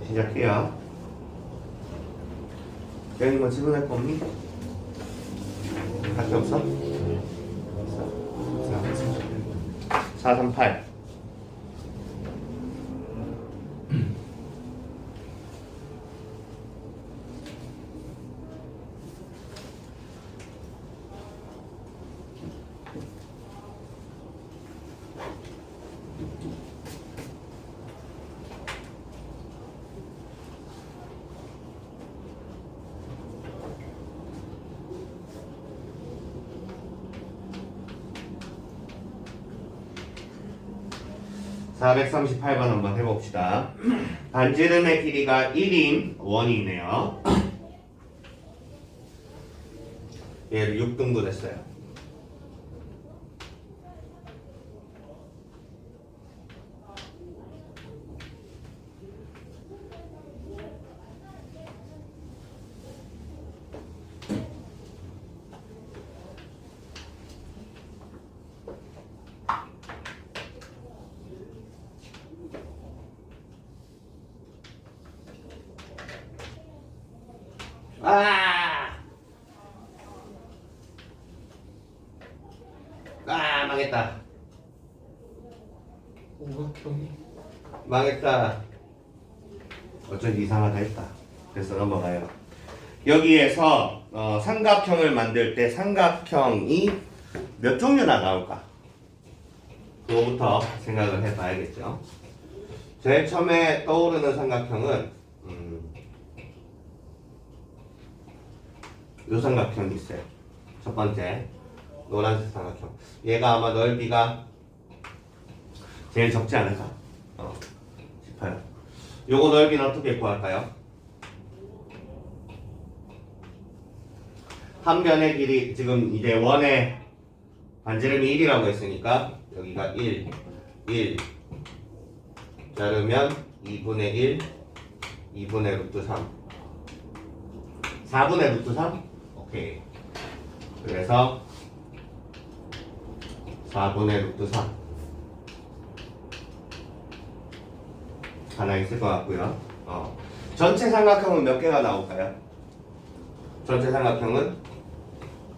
시작해요. 여기 뭐 질문할 거 없니? 할 게 없어? 438. (438번) 한번 해봅시다. 반지름의 길이가 1인 원이 있네요. 얘를 6등분 했어요. 망했다. 오각형이 망했다. 어쩐지 이상하다 했다. 그래서 넘어가요. 여기에서 삼각형을 만들 때 삼각형이 몇 종류나 나올까? 그거부터 생각을 해봐야겠죠. 제일 처음에 떠오르는 삼각형은 요 삼각형이 있어요. 첫 번째 노란색 삼각형. 얘가 아마 넓이가 제일 적지 않을까 싶어요. 요거 넓이는 어떻게 구할까요? 한 변의 길이 지금 이제 원의 반지름이 1이라고 했으니까 여기가 1 자르면 2분의 1 2분의 루트 3 4분의 루트 3? 오케이. 그래서 4분의 루트 3 하나 있을 것 같고요. 전체 삼각형은 몇 개가 나올까요? 전체 삼각형은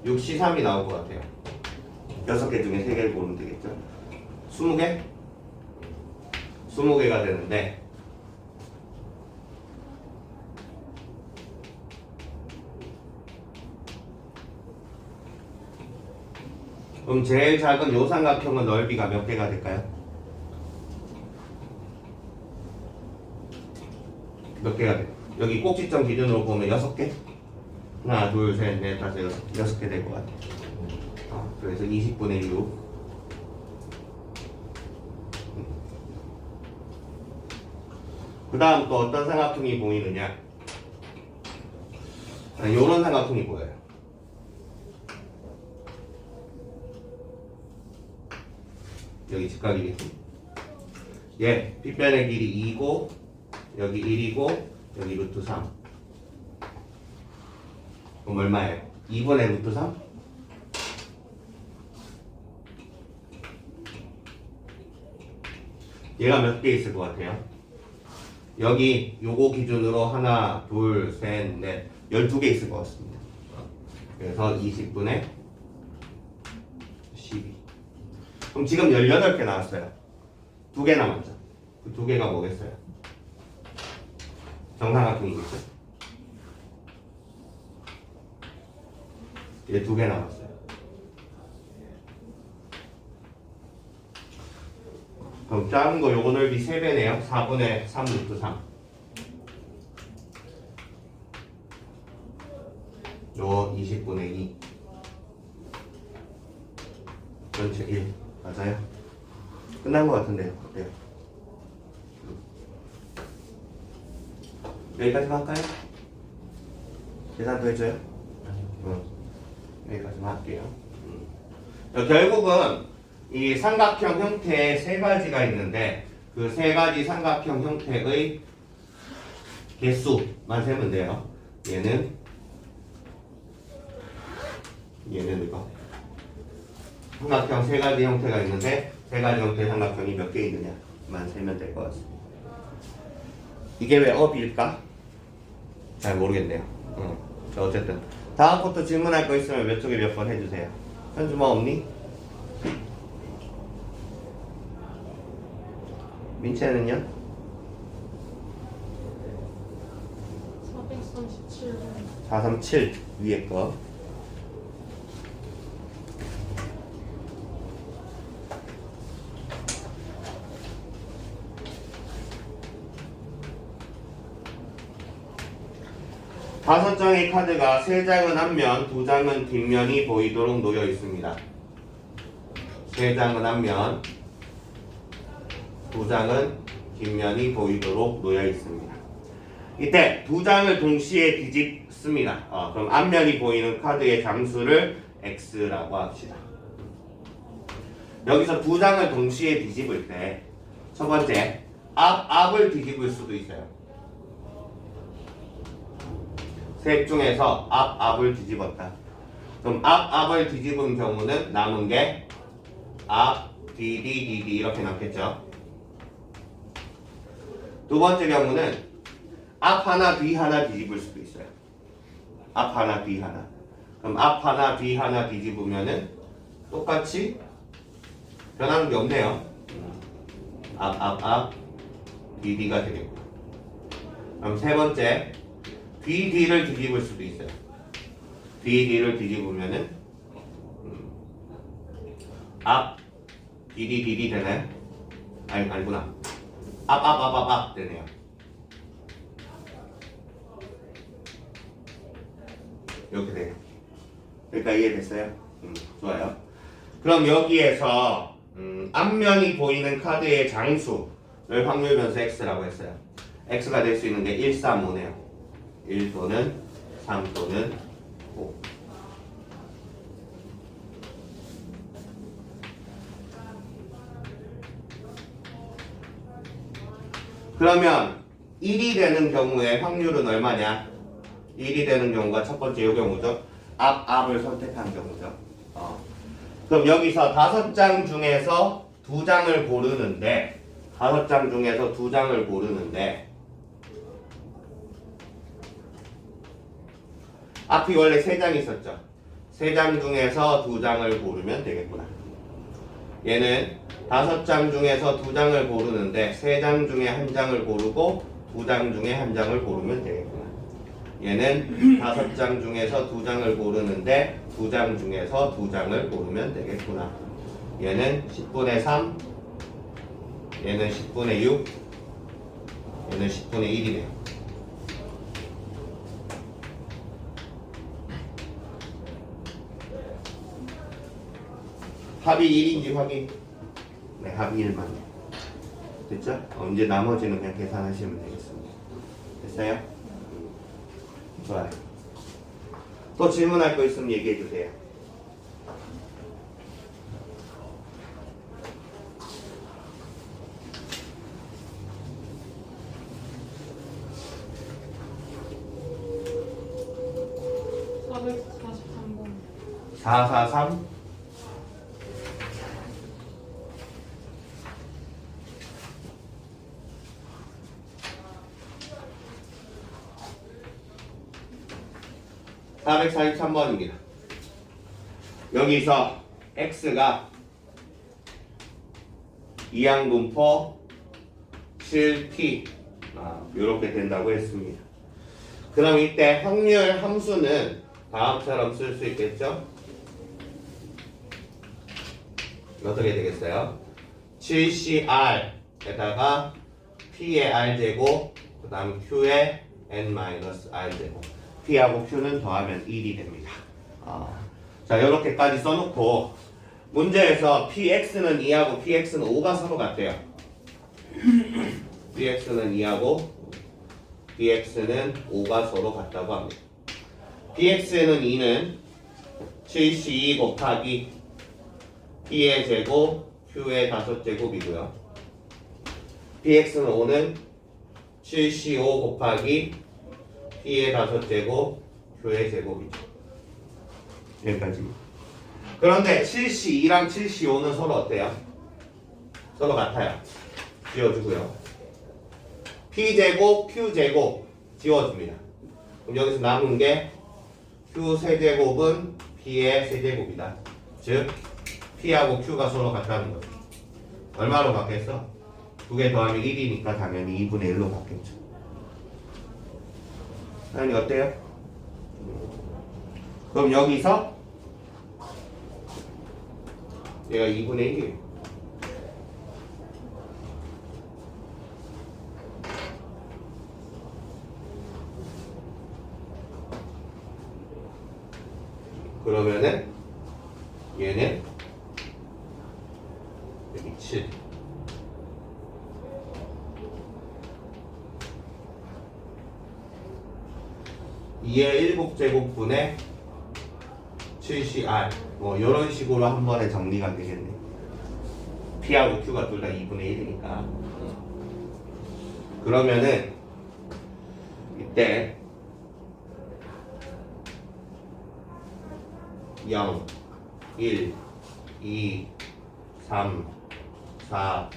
6C3이 나올 것 같아요. 6개 중에 3개를 고르면 되겠죠. 20개? 20개가 되는데 그럼 제일 작은 요 삼각형은 넓이가 몇 개가 될까요? 몇 개가 돼요? 여기 꼭지점 기준으로 보면 6개? 하나, 둘, 셋, 넷, 다섯, 여섯 개 될 것 같아요. 그래서 20분의 6. 그 다음 또 어떤 삼각형이 보이느냐? 요런 삼각형이 보여요. 여기 직각이겠지. 얘 빗변의 길이 2고 여기 1이고 여기 루트 3. 그럼 얼마예요? 2분의 루트 3? 얘가 몇 개 있을 것 같아요? 여기 요거 기준으로 하나, 둘, 셋, 넷 12개 있을 것 같습니다. 그래서 20분의 12. 그럼 지금 18개 나왔어요. 2개 남았죠. 그 2개가 뭐겠어요? 정삼각형이겠죠? 이제 2개 남았어요. 그럼 작은 거 요거 넓이 3배네요. 4분의 3 루트 3. 요 20분의 2. 전체 1. 맞아요? 끝난 것 같은데요. 어때요? 여기까지만 할까요? 계산 더 해줘요? 여기까지만 할게요. 결국은 이 삼각형 형태에 3가지가 있는데 그 3가지 삼각형 형태의 개수만 세면 돼요. 얘는 이거 삼각형 3가지 형태가 있는데 3가지 형태의 삼각형이 몇 개 있느냐만 세면 될 것 같습니다. 이게 왜 업일까? 잘 모르겠네요. 자, 어쨌든 다음 것도 질문할 거 있으면 몇 쪽에 몇 번 해주세요. 현주 뭐 없니? 민채는요? 437. 437 위에 거. 다섯 장의 카드가 세 장은 앞면, 두 장은 뒷면이 보이도록 놓여 있습니다. 세 장은 앞면, 두 장은 뒷면이 보이도록 놓여 있습니다. 이때 두 장을 동시에 뒤집습니다. 그럼 앞면이 보이는 카드의 장수를 X라고 합시다. 여기서 두 장을 동시에 뒤집을 때 첫 번째, 앞을 뒤집을 수도 있어요. 셋 중에서 앞을 뒤집었다. 그럼 앞을 뒤집은 경우는 남은 게 앞, 뒤 이렇게 남겠죠. 두 번째 경우는 앞 하나, 뒤 하나 뒤집을 수도 있어요. 앞 하나, 뒤 하나. 그럼 앞 하나, 뒤 하나 뒤집으면은 똑같이 변하는 게 없네요. 앞, 뒤가 되겠고. 그럼 세 번째, 뒤를 뒤집을 수도 있어요. 뒤를 뒤집으면은 앞, 뒤 되나요? 아니구나. 앞 되네요. 이렇게 돼요. 그러니까 이해됐어요? 좋아요. 그럼 여기에서 앞면이 보이는 카드의 장수를 확률 변수 X라고 했어요. X가 될 수 있는 게 1, 3, 5네요. 1 또는 3 또는 5. 그러면 1이 되는 경우에 확률은 얼마냐? 1이 되는 경우가 첫 번째 이 경우죠. 앞을 선택한 경우죠. 그럼 여기서 5장 중에서 2장을 고르는데 5장 중에서 2장을 고르는데 앞이 원래 3장 있었죠. 3장 중에서 2장을 고르면 되겠구나. 얘는 5장 중에서 2장을 고르는데 3장 중에 1장을 고르고 2장 중에 1장을 고르면 되겠구나. 얘는 5장 중에서 2장을 고르는데 2장 중에서 2장을 고르면 되겠구나. 얘는 10분의 3, 얘는 10분의 6, 얘는 10분의 1이네요. 합이 1인지 확인. 네, 합이 1만요. 됐죠? 이제 나머지는 그냥 계산하시면 되겠습니다. 됐어요? 좋아요. 또 질문할 거 있으면 얘기해 주세요. (443번) 443 443번입니다. 여기서 x가 이항분포 7t 이렇게 된다고 했습니다. 그럼 이때 확률 함수는 다음처럼 쓸 수 있겠죠? 어떻게 되겠어요? 7cr에다가 p의 r제곱 그 다음 q의 n-r제곱 p하고 q는 더하면 1이 됩니다. 자, 이렇게까지 써놓고 문제에서 px는 2하고 px는 5가 서로 같대요. px는 2하고 px는 5가 서로 같다고 합니다. px는 2는 7c2 곱하기 p의 제곱 q의 5제곱이고요. px는 5는 7c5 곱하기 p의 5제곱 q의 제곱이죠. 여기까지. 그런데 7c2랑 7c5는 서로 어때요? 서로 같아요. 지워주고요. P제곱, Q제곱 지워줍니다. 그럼 여기서 남은 게 Q 세제곱은 P의 세제곱이다. 즉 P하고 Q가 서로 같다는 거죠. 얼마로 바뀌었어? 두 개 더하면 1이니까 당연히 2분의 1로 바뀌었죠. 아니 어때요? 그럼 여기서 얘가 2분의 1이에요. 그러면은 얘는 여기 7 2의 1곱제곱분의 7CR 뭐 이런 식으로 한 번에 정리가 되겠네. P하고 Q가 둘 다 2분의 1이니까. 그러면은 이때 0, 1, 2, 3, 4,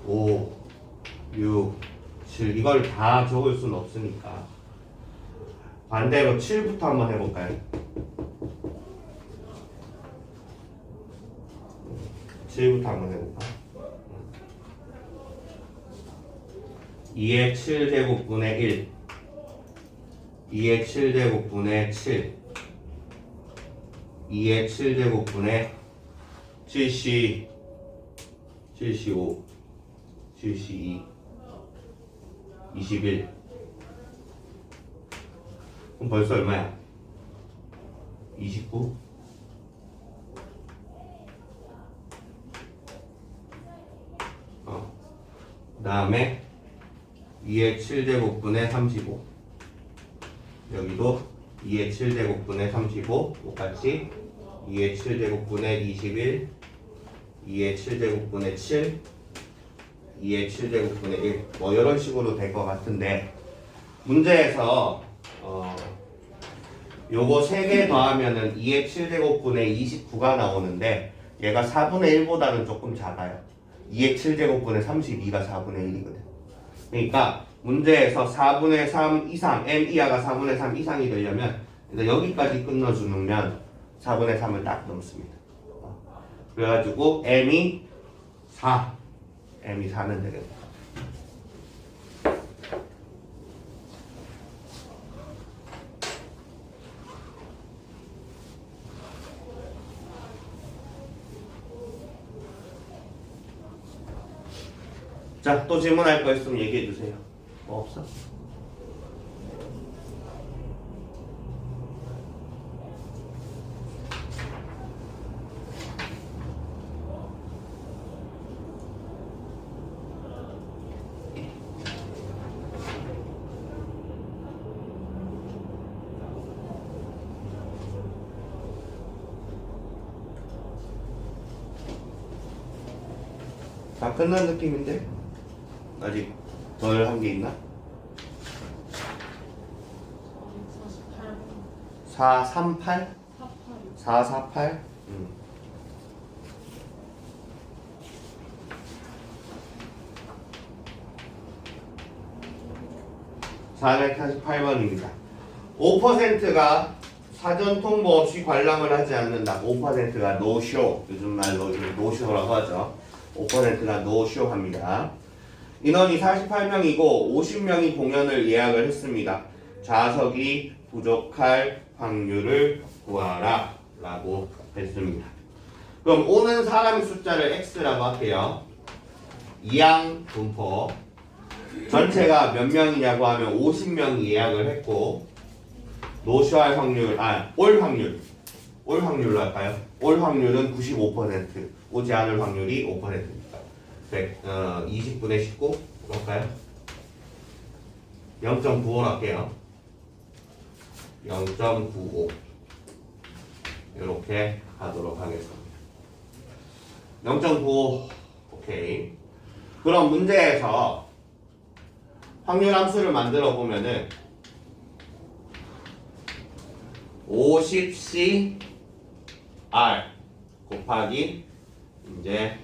5, 6, 7 이걸 다 적을 수는 없으니까 반대로 7부터 한번 해볼까요? 7부터 한번 해볼까? 2의 7제곱분의 1 2의 7제곱분의 7 2의 7제곱분의 7C 75 72 21 그럼 벌써 얼마야? 29 그 다음에 2의 7제곱분의 35 여기도 2의 7제곱분의 35 똑같이 2의 7제곱분의 21 2의 7제곱분의 7 2의 7제곱분의 1 뭐 이런 식으로 될 것 같은데 문제에서 요거 3개 더하면은 2의 7제곱분의 29가 나오는데 얘가 4분의 1보다는 조금 작아요. 2의 7제곱분의 32가 4분의 1이거든. 그러니까 문제에서 4분의 3 이상 m 이하가 4분의 3 이상이 되려면 그러니까 여기까지 끊어주면 4분의 3을 딱 넘습니다. 그래가지고 m이 4 m이 4면 되겠다. 자, 또 질문할 거 있으면 얘기해 주세요. 뭐 없어? 다 끝난 느낌인데? 아직 덜 한 게 있나? 438? 448? 448번입니다. 5%가 사전 통보 없이 관람을 하지 않는다. 5%가 노쇼. 요즘 말로 노쇼라고 하죠. 5%가 노쇼 합니다. 인원이 48명이고 50명이 공연을 예약을 했습니다. 좌석이 부족할 확률을 구하라 라고 했습니다. 그럼 오는 사람의 숫자를 x라고 할게요. 이항 분포 전체가 몇 명이냐고 하면 50명이 예약을 했고 노쇼할 확률, 올 확률로 할까요? 올 확률은 95%, 오지 않을 확률이 5%입니다. 20분의 19 볼까요? 0.95로 할게요. 0.95 이렇게 하도록 하겠습니다. 0.95 오케이. 그럼 문제에서 확률 함수를 만들어 보면은 50C R 곱하기 이제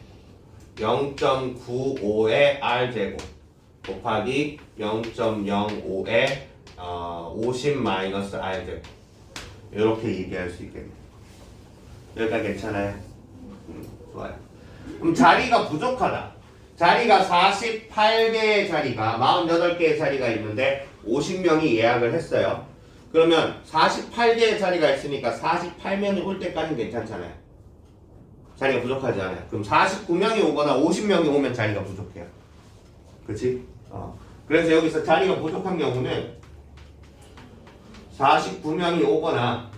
0.95의 R 제곱 곱하기 0.05에 50 마이너스 r제곱 이렇게 얘기할 수 있겠네요. 여기가 괜찮아요? 좋아요. 그럼 자리가 부족하다. 자리가 48개의 자리가 48개의 자리가 있는데 50명이 예약을 했어요. 그러면 48개의 자리가 있으니까 48명이 올 때까지는 괜찮잖아요. 자리가 부족하지 않아요. 그럼 49명이 오거나 50명이 오면 자리가 부족해요. 그치? 그래서 여기서 자리가 부족한 경우는 49명이 오거나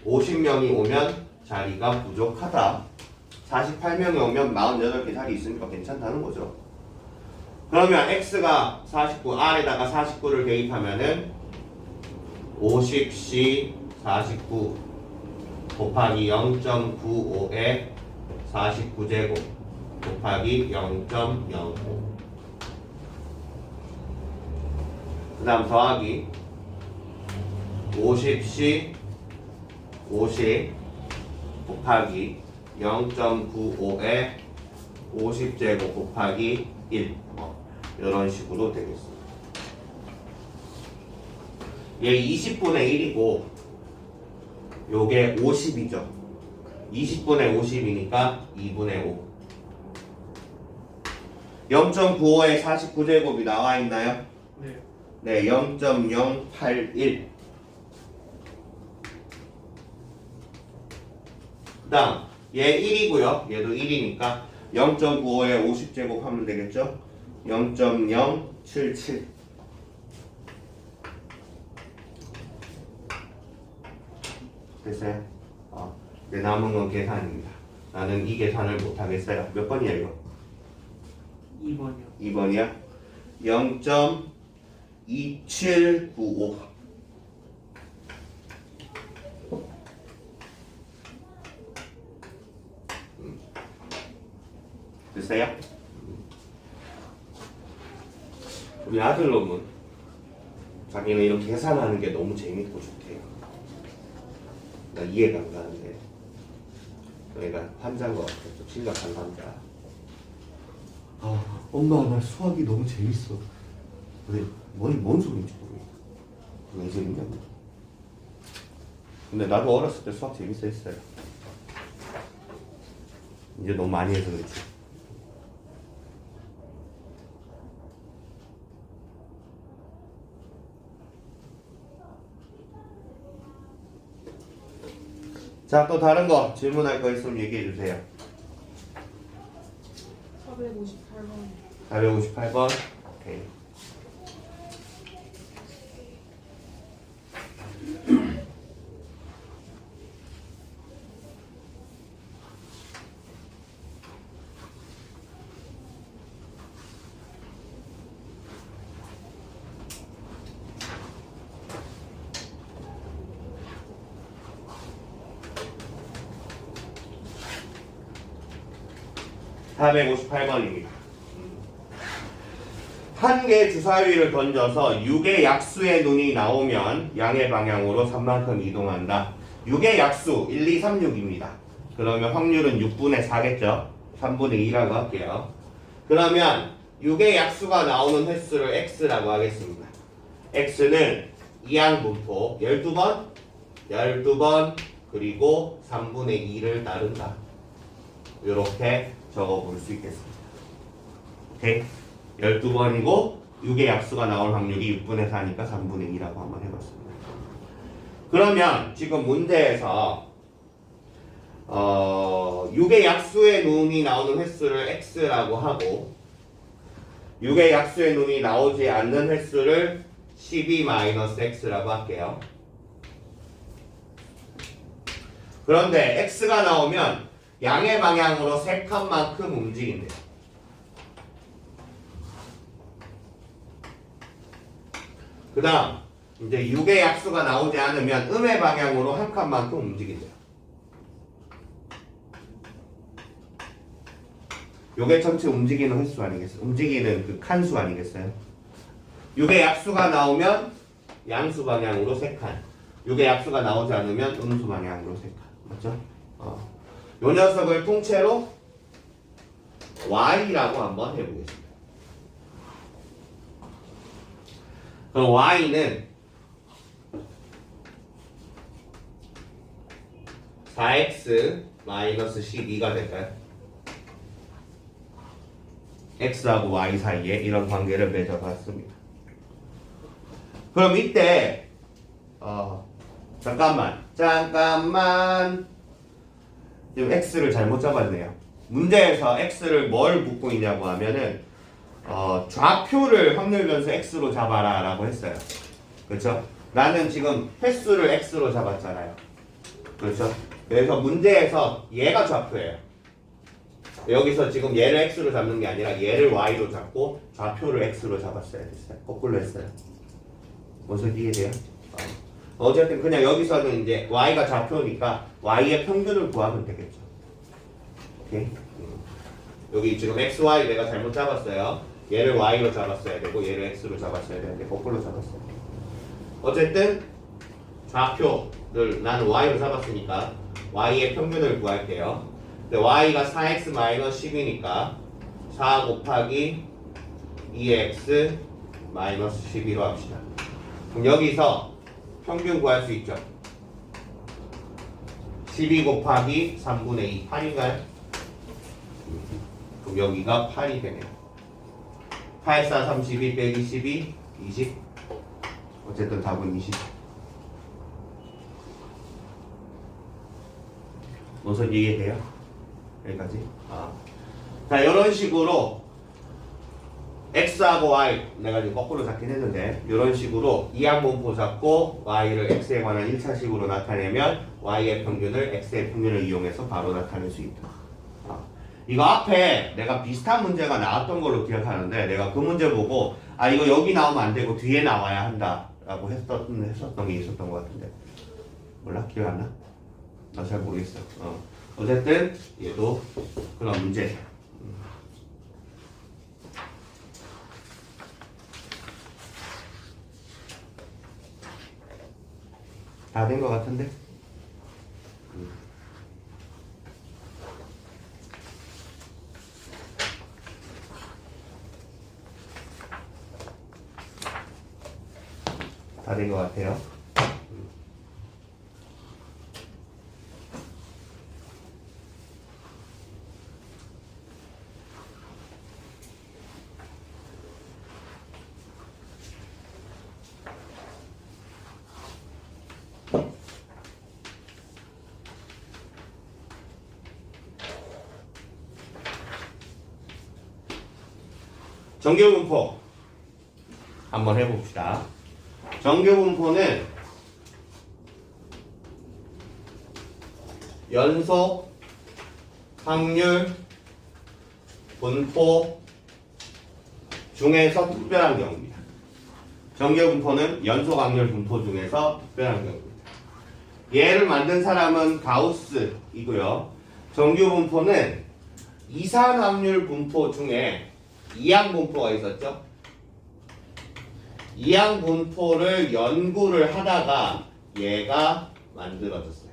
50명이 오면 자리가 부족하다. 48명이 오면 48개 자리 있으니까 괜찮다는 거죠. 그러면 x가 49, r에다가 49를 대입하면은 50c 49 곱하기 0.95에 49제곱 곱하기 0.05 그 다음 더하기 50c 50 곱하기 0.95에 50제곱 곱하기 1 이런 식으로 되겠습니다. 얘 20분의 1이고 요게 50이죠. 20분의 50이니까 2분의 5 0.95에 49제곱이 나와 있나요? 네. 네, 0.081 그 다음 얘 1이고요. 얘도 1이니까 0.95에 50제곱 하면 되겠죠? 0.077 됐어요? 네, 남은 건 계산입니다. 나는 이 계산을 못하겠어요. 몇 번이야 이거? 2번이요. 2번이야? 0.2795 됐어요? 우리 아들놈은 자기는 이렇게 계산하는 게 너무 재밌고 좋대요. 나 이해가 안 가는데 얘가 환자인 것 같아. 좀 심각한 환자. 엄마 나 수학이 너무 재밌어. 근데 뭔 소리인지 모르겠어. 왜 재밌냐고. 근데 나도 어렸을 때 수학 재밌어 했어요. 이제 너무 많이 해서 그렇지. 자, 또 다른 거 질문할 거 있으면 얘기해 주세요. 458번. 458번. 오케이. (458번입니다) 한 개 주사위를 던져서 6의 약수의 눈이 나오면 양의 방향으로 3만큼 이동한다. 6의 약수 1, 2, 3, 6입니다. 그러면 확률은 6분의 4겠죠? 3분의 2라고 할게요. 그러면 6의 약수가 나오는 횟수를 x라고 하겠습니다. x는 이항분포 12번, 12번, 그리고 3분의 2를 따른다. 이렇게 적어볼 수 있겠습니다. 오케이? 12번이고 6의 약수가 나올 확률이 6분의 4니까 3분의 2라고 한번 해봤습니다. 그러면 지금 문제에서 6의 약수의 눈이 나오는 횟수를 x라고 하고 6의 약수의 눈이 나오지 않는 횟수를 12-x라고 할게요. 그런데 x가 나오면 양의 방향으로 3칸만큼 움직인대요. 그 다음 이제 6의 약수가 나오지 않으면 음의 방향으로 1칸만큼 움직인대요. 요게 전체 움직이는 횟수 아니겠어요? 움직이는 그 칸수 아니겠어요? 6의 약수가 나오면 양수 방향으로 3칸, 6의 약수가 나오지 않으면 음수 방향으로 3칸. 맞죠? 요 녀석을 통째로 y라고 한번 해보겠습니다. 그럼 y는 4x 마이너스 12가 될까요? x하고 y 사이에 이런 관계를 맺어봤습니다. 그럼 이때 잠깐만 지금 x를 잘못 잡았네요. 문제에서 x를 뭘 묻고 있냐고 하면은 좌표를 확률 변수 x로 잡아라 라고 했어요. 그렇죠? 나는 지금 횟수를 x로 잡았잖아요. 그렇죠? 그래서 문제에서 얘가 좌표예요. 여기서 지금 얘를 x로 잡는 게 아니라 얘를 y로 잡고 좌표를 x로 잡았어야 됐어요. 거꾸로 했어요. 무슨 이해돼요? 어쨌든 그냥 여기서는 이제 y가 좌표니까 y의 평균을 구하면 되겠죠. 오케이? 여기 지금 x, y 내가 잘못 잡았어요. 얘를 y로 잡았어야 되고 얘를 x로 잡았어야 되는데 거꾸로 잡았어요. 어쨌든 좌표를 나는 y로 잡았으니까 y의 평균을 구할게요. 근데 y가 4x 마이너스 10이니까 4 곱하기 2x 마이너스 12로 합시다. 그럼 여기서 평균 구할 수 있죠. 12 곱하기 3분의 2 8인가요? 그럼 여기가 8이 되네요. 8, 4, 32 빼기 12 20. 어쨌든 답은 20. 무슨 이해돼요? 여기까지? 자, 이런 식으로 x하고 y 내가 지금 거꾸로 잡긴 했는데 이런 식으로 이항분포 잡고 y를 x에 관한 1차식으로 나타내면 y의 평균을 x의 평균을 이용해서 바로 나타낼 수 있다. 이거 앞에 내가 비슷한 문제가 나왔던 걸로 기억하는데 내가 그 문제 보고 이거 여기 나오면 안 되고 뒤에 나와야 한다 라고 했었던 게 있었던 것 같은데 몰라? 기억 안 나? 나 잘 모르겠어. 어쨌든 얘도 그런 문제. 다 된 것 같은데? 다 된 것 같아요. 정규분포 한번 해봅시다. 정규분포는 연속, 확률, 분포 중에서 특별한 경우입니다. 정규분포는 연속, 확률, 분포 중에서 특별한 경우입니다. 얘를 만든 사람은 가우스이고요. 정규분포는 이산확률 분포 중에 이항분포가 있었죠. 이항분포를 연구를 하다가 얘가 만들어졌어요.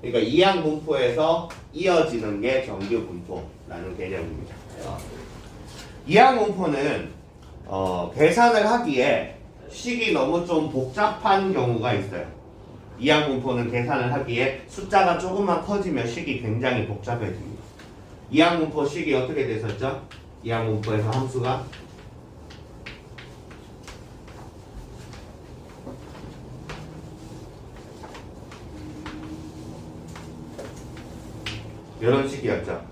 그러니까 이항분포에서 이어지는 게 정규분포라는 개념입니다. 이항분포는 계산을 하기에 식이 너무 좀 복잡한 경우가 있어요. 이항분포는 계산을 하기에 숫자가 조금만 커지면 식이 굉장히 복잡해집니다. 이항분포 식이 어떻게 됐었죠? 이항분포에서 함수가 이런 식이었죠.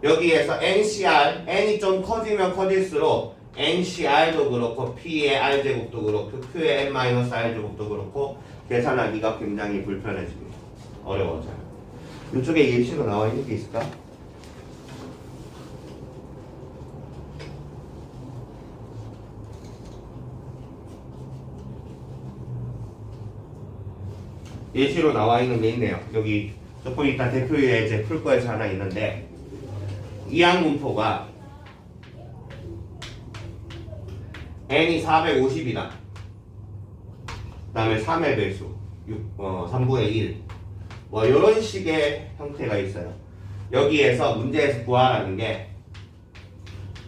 여기에서 NCR, N이 좀 커지면 커질수록 NCR도 그렇고 P의 R제곱도 그렇고 Q의 N-R제곱도 그렇고 계산하기가 굉장히 불편해집니다. 어려워져요. 이쪽에 예시로 나와 있는 게 있을까? 예시로 나와 있는 게 있네요. 여기 조금 이따 대표 예제 풀 거에서 하나 있는데 이항분포가 n이 450이다. 그 다음에 3의 배수 3분의 1 뭐 이런 식의 형태가 있어요. 여기에서 문제에서 구하라는 게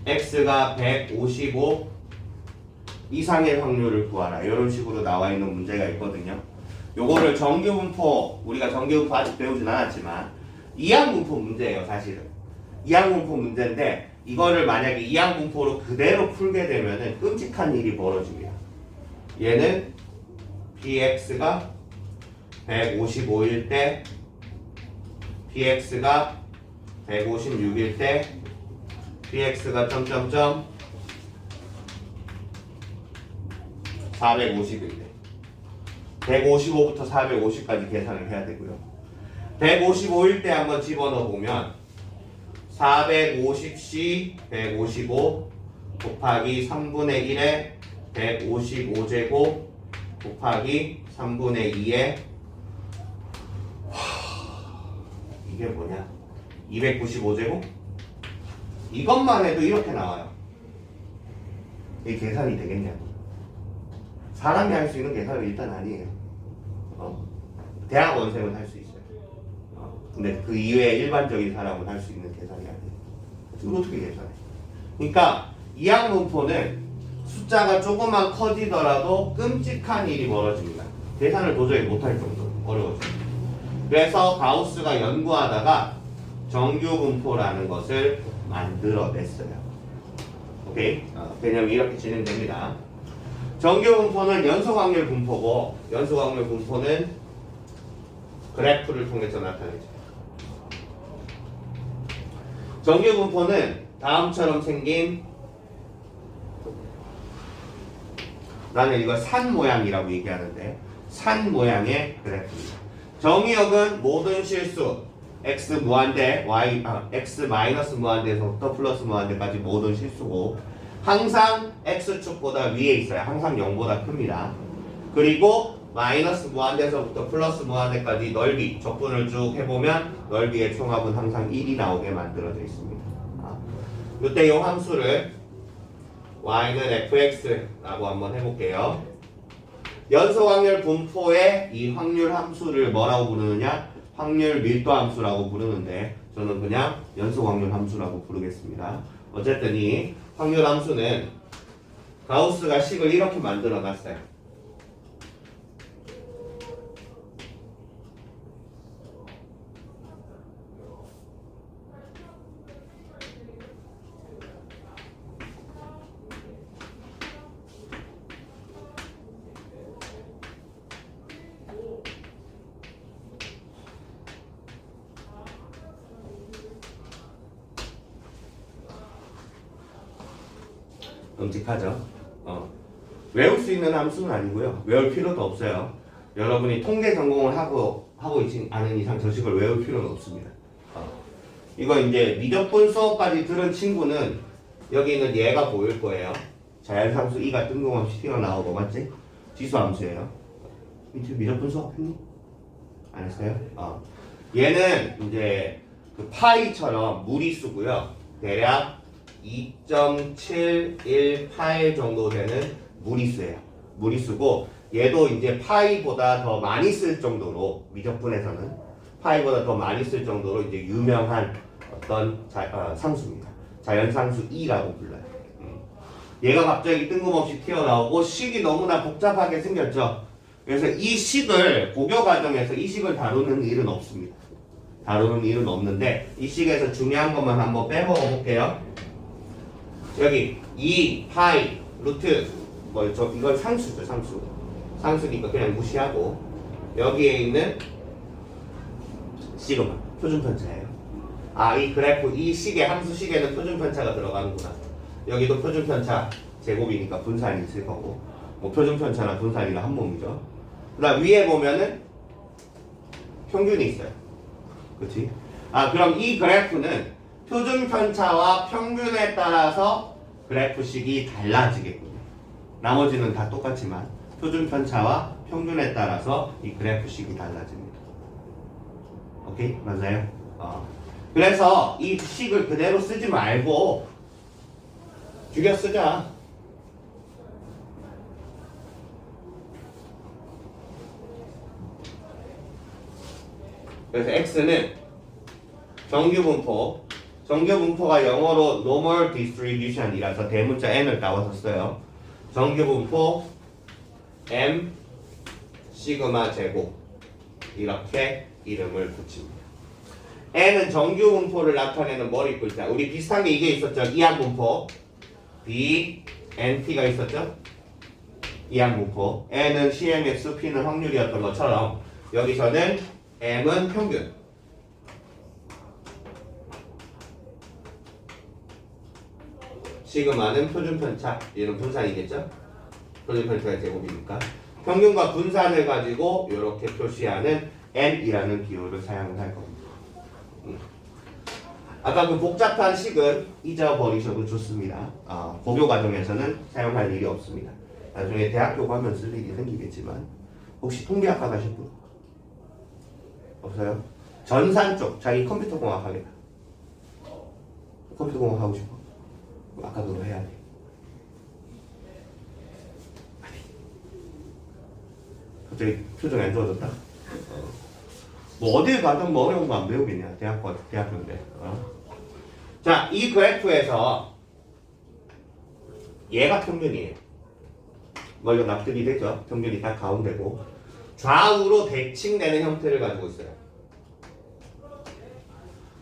x가 155 이상의 확률을 구하라. 이런 식으로 나와 있는 문제가 있거든요. 요거를 정규분포, 우리가 정규분포 아직 배우진 않았지만 이항분포 문제예요, 사실은. 이항분포 문제인데 이거를 만약에 이항분포로 그대로 풀게 되면은 끔찍한 일이 벌어집니다. 얘는 bx가 155일 때, bx가 156일 때, bx가 점점점 450일 때 155부터 450까지 계산을 해야 되고요. 155일 때 한번 집어넣어 보면 450C 155 곱하기 3분의 1에 155제곱 곱하기 3분의 2에 이게 뭐냐? 295제곱? 이것만 해도 이렇게 나와요. 이게 계산이 되겠냐고. 사람이 할 수 있는 계산은 일단 아니에요. 대학원생은 할 수 있어요. 근데 그 이외에 일반적인 사람은 할 수 있는 계산이 아니에요. 이거 어떻게 계산해? 그러니까 이항분포는 숫자가 조금만 커지더라도 끔찍한 일이 벌어집니다. 계산을 도저히 못할 정도로 어려워집니다. 그래서 가우스가 연구하다가 정규분포라는 것을 만들어냈어요. 오케이? 개념이 이렇게 진행됩니다. 정규분포는 연속확률 분포고, 연속확률 분포는 그래프를 통해서 나타내죠. 정규분포는 다음처럼 생긴, 나는 이걸 산 모양이라고 얘기하는데, 산 모양의 그래프입니다. 정의역은 모든 실수, x 무한대, x 마이너스 무한대에서부터 플러스 무한대까지 모든 실수고, 항상 x축보다 위에 있어요. 항상 0보다 큽니다. 그리고 마이너스 무한대에서부터 플러스 무한대까지 넓이, 적분을 쭉 해보면 넓이의 총합은 항상 1이 나오게 만들어져 있습니다. 이때 이 함수를 y는 fx라고 한번 해볼게요. 연속확률 분포의 이 확률 함수를 뭐라고 부르느냐? 확률 밀도 함수라고 부르는데 저는 그냥 연속확률 함수라고 부르겠습니다. 어쨌든 이 확률 함수는 가우스가 식을 이렇게 만들어 놨어요. 끔찍하죠. 외울 수 있는 함수는 아니고요. 외울 필요도 없어요. 여러분이 통계 전공을 하고 있지 않은 이상 저 식을 외울 필요는 없습니다. 이거 이제 미적분 수업까지 들은 친구는 여기 있는 얘가 보일 거예요. 자연상수 2가 뜬금없이 튀어나오고, 맞지? 지수함수예요. 미적분 수업 했니? 안 했어요? 얘는 이제 그 파이처럼 무리수고요. 대략 2.718 정도 되는 무리수예요. 무리수고, 얘도 이제 파이보다 더 많이 쓸 정도로, 미적분에서는 파이보다 더 많이 쓸 정도로 이제 유명한 어떤 상수입니다. 자연상수 2라고 불러요. 얘가 갑자기 뜬금없이 튀어나오고 식이 너무나 복잡하게 생겼죠. 그래서 이 식을 고교 과정에서 이 식을 다루는 일은 없습니다. 다루는 일은 없는데 이 식에서 중요한 것만 한번 빼먹어 볼게요. 여기 2 파이 루트 이건 상수죠. 상수니까 그냥 무시하고 여기에 있는 시그마 표준편차예요. 이 그래프 이 식의 함수 식에는 표준편차가 들어가는구나. 여기도 표준편차 제곱이니까 분산이 있을 거고, 뭐 표준편차나 분산이나 한 몸이죠. 그다음 위에 보면은 평균이 있어요. 그렇지? 그럼 이 그래프는 표준편차와 평균에 따라서 그래프식이 달라지겠군요. 나머지는 다 똑같지만 표준편차와 평균에 따라서 이 그래프식이 달라집니다. 오케이? 맞아요? 그래서 이 식을 그대로 쓰지 말고 죽여 쓰자. 그래서 x는 정규 분포. 정규 분포가 영어로 normal distribution이라서 대문자 n을 따와서 써요. 정규 분포 m 시그마 제곱 이렇게 이름을 붙입니다. n은 정규 분포를 나타내는 머리 글자. 우리 비슷한 게 이게 있었죠. 이항 분포. b, nt가 있었죠. 이항 분포. n은 CMX, p는 확률이었던 것처럼 여기서는 m은 평균. 시그마는 표준 편차. 얘는 분산이겠죠. 표준 편차의 제곱이니까. 평균과 분산을 가지고 이렇게 표시하는 n이라는 비율을 사용을 할 겁니다. 아까 그 복잡한 식은 잊어버리셔도 좋습니다. 고교 과정에서는 사용할 일이 없습니다. 나중에 대학교 가면 쓸 일이 생기겠지만 혹시 통계학과 가실 분? 없어요? 전산 쪽 자기 컴퓨터 공학 하겠다. 컴퓨터 공학 하고 싶어? 아까 그거 해야 돼. 갑자기 표정이 안 좋아졌다? 뭐 어딜 가든 뭐 어려운 거 안 배우겠냐. 대학교인데. 자, 이 그래프에서 얘가 평균이에요. 뭐 이거 납득이 되죠? 평균이 딱 가운데고 좌우로 대칭되는 형태를 가지고 있어요.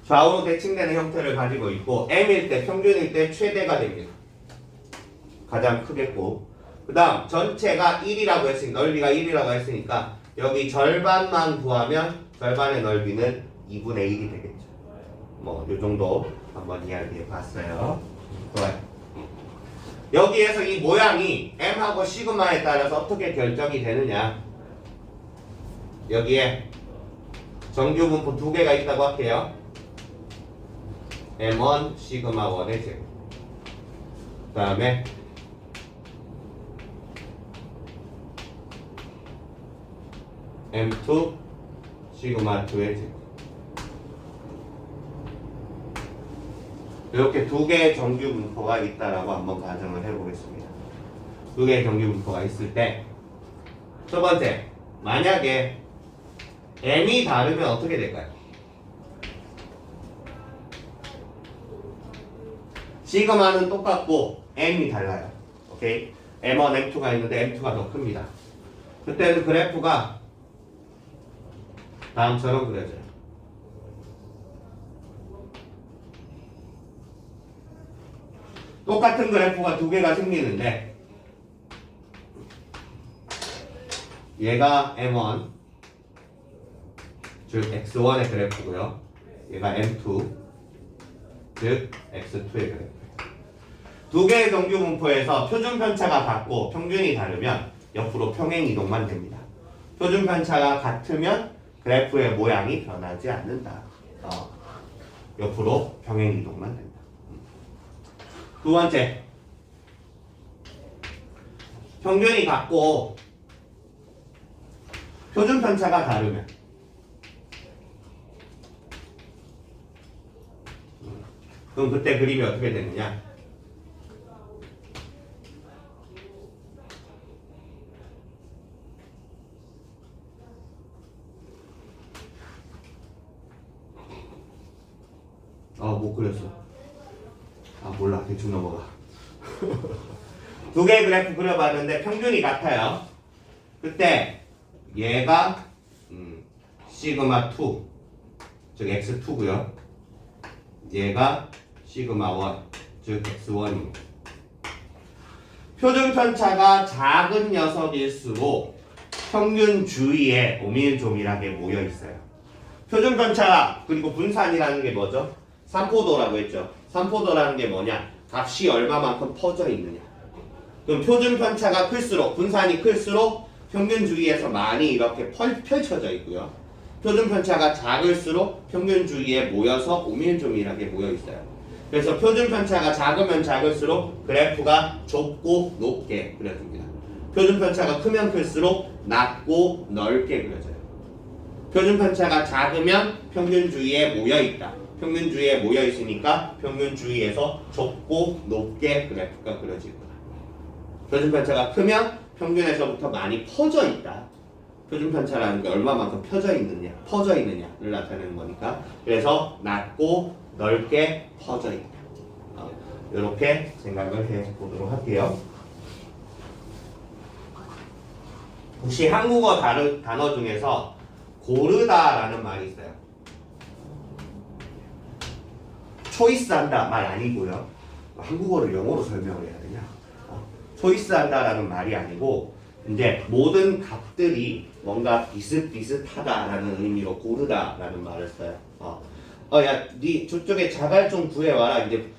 좌우로 대칭되는 형태를 가지고 있고 m일 때 평균일 때 최대가 됩니다. 가장 크겠고 그 다음 전체가 1이라고 했으니까 넓이가 1이라고 했으니까 여기 절반만 구하면 절반의 넓이는 2분의 1이 되겠죠. 뭐 요 정도 한번 이야기해 봤어요. 좋아요. 여기에서 이 모양이 m하고 시그마에 따라서 어떻게 결정이 되느냐. 여기에 정규 분포 두 개가 있다고 할게요. m1 시그마 1의 제곱. 그 다음에 m2 시그마 2의 제곱. 이렇게 두 개의 정규 분포가 있다라고 한번 가정을 해보겠습니다. 두 개의 정규 분포가 있을 때 첫 번째, 만약에 m이 다르면 어떻게 될까요? 시그마는 똑같고 m이 달라요. 오케이? m1, m2가 있는데 m2가 더 큽니다. 그때는 그래프가 다음처럼 그려져요. 똑같은 그래프가 두 개가 생기는데 얘가 m1 즉 x1의 그래프고요. 얘가 m2 즉 x2의 그래프. 두 개의 정규 분포에서 표준 편차가 같고 평균이 다르면 옆으로 평행 이동만 됩니다. 표준 편차가 같으면 그래프의 모양이 변하지 않는다. 옆으로 평행 이동만 된다. 두 번째, 평균이 같고 표준 편차가 다르면 그럼 그때 그림이 어떻게 되느냐? 못 그렸어. 몰라. 대충 넘어가. 두 개의 그래프 그려봤는데 평균이 같아요. 그때 얘가 시그마 2, 즉 x2고요. 얘가 시그마 1, 즉 x1입니다. 표준 편차가 작은 녀석일수록 평균 주위에 오밀조밀하게 모여 있어요. 표준 편차 그리고 분산이라는 게 뭐죠? 삼포도라고 했죠. 삼포도라는 게 뭐냐? 값이 얼마만큼 퍼져 있느냐. 그럼 표준 편차가 클수록 분산이 클수록 평균 주위에서 많이 이렇게 펼쳐져 있고요. 표준 편차가 작을수록 평균 주위에 모여서 오밀조밀하게 모여 있어요. 그래서 표준 편차가 작으면 작을수록 그래프가 좁고 높게 그려집니다. 표준 편차가 크면 클수록 낮고 넓게 그려져요. 표준 편차가 작으면 평균 주위에 모여 있다. 평균 주위에 모여 있으니까 평균 주위에서 좁고 높게 그래프가 그려질 거다. 표준 편차가 크면 평균에서부터 많이 퍼져 있다. 표준 편차라는 게 얼마만큼 펴져 있느냐, 퍼져 있느냐를 나타내는 거니까. 그래서 낮고 넓게 퍼져 있다. 이렇게 생각을 해 보도록 할게요. 혹시 한국어 단어 중에서 고르다라는 말이 있어요. 초이스한다 말 아니고요. 한국어를 영어로 설명을 해야 되냐? 초이스한다라는 말이 아니고 이제 모든 값들이 뭔가 비슷비슷하다라는 의미로 고르다라는 말을 써요. 야, 네 저쪽에 자갈 좀 구해와라. 이제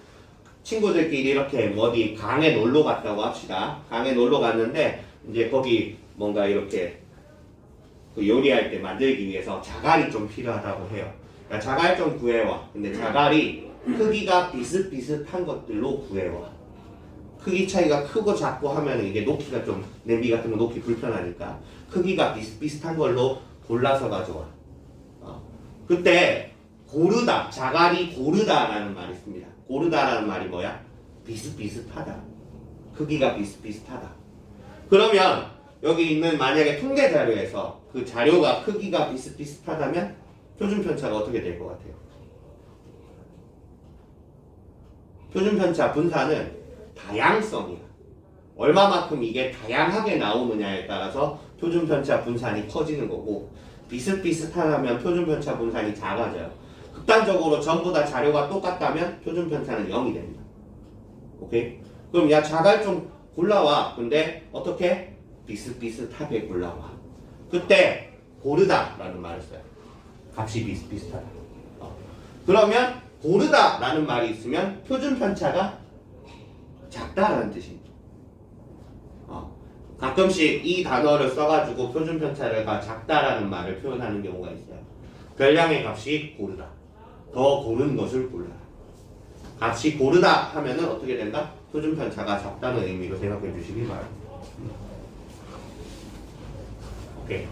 친구들끼리 이렇게 어디 강에 놀러 갔다고 합시다. 강에 놀러 갔는데 이제 거기 뭔가 이렇게 그 요리할 때 만들기 위해서 자갈이 좀 필요하다고 해요. 그러니까 자갈 좀 구해와. 근데 자갈이 크기가 비슷비슷한 것들로 구해와. 크기 차이가 크고 작고 하면 이게 놓기가 좀 냄비 같은 거 놓기 불편하니까 크기가 비슷비슷한 걸로 골라서 가져와. 그때 고르다, 자갈이 고르다라는 말이 있습니다. 고르다라는 말이 뭐야? 비슷비슷하다. 크기가 비슷비슷하다. 그러면 여기 있는 만약에 통계 자료에서 그 자료가 크기가 비슷비슷하다면 표준 편차가 어떻게 될 것 같아요? 표준 편차 분사는 다양성이야. 얼마만큼 이게 다양하게 나오느냐에 따라서 표준 편차 분산이 커지는 거고, 비슷비슷하다면 표준 편차 분산이 작아져요. 극단적으로 전부 다 자료가 똑같다면 표준 편차는 0이 됩니다. 오케이? 그럼 야 자갈 좀 골라와. 근데 어떻게? 비슷비슷하게 골라와. 그때 고르다라는 말을 써요. 값이 비슷비슷하다. 그러면 고르다라는 말이 있으면 표준 편차가 작다라는 뜻입니다. 가끔씩 이 단어를 써가지고 표준 편차가 작다라는 말을 표현하는 경우가 있어요. 별량의 값이 고르다. 더 고른 것을 골라라. 값이 고르다 하면은 어떻게 된다? 표준 편차가 작다는 의미로 생각해 주시기 바랍니다. 오케이.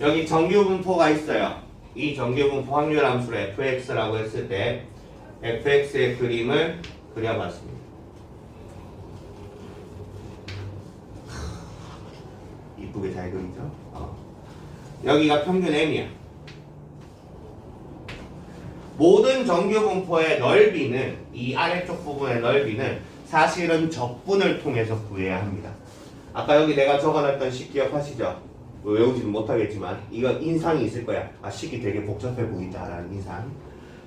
여기 정규분포가 있어요. 이 정규분포 확률함수를 fx라고 했을 때 fx의 그림을 그려봤습니다. 이쁘게 잘 그리죠? 여기가 평균 m이야. 모든 정규분포의 넓이는, 이 아래쪽 부분의 넓이는 사실은 적분을 통해서 구해야 합니다. 아까 여기 내가 적어놨던 식 기억하시죠? 외우지는 못하겠지만 이건 인상이 있을 거야. 식이 되게 복잡해 보인다라는 인상.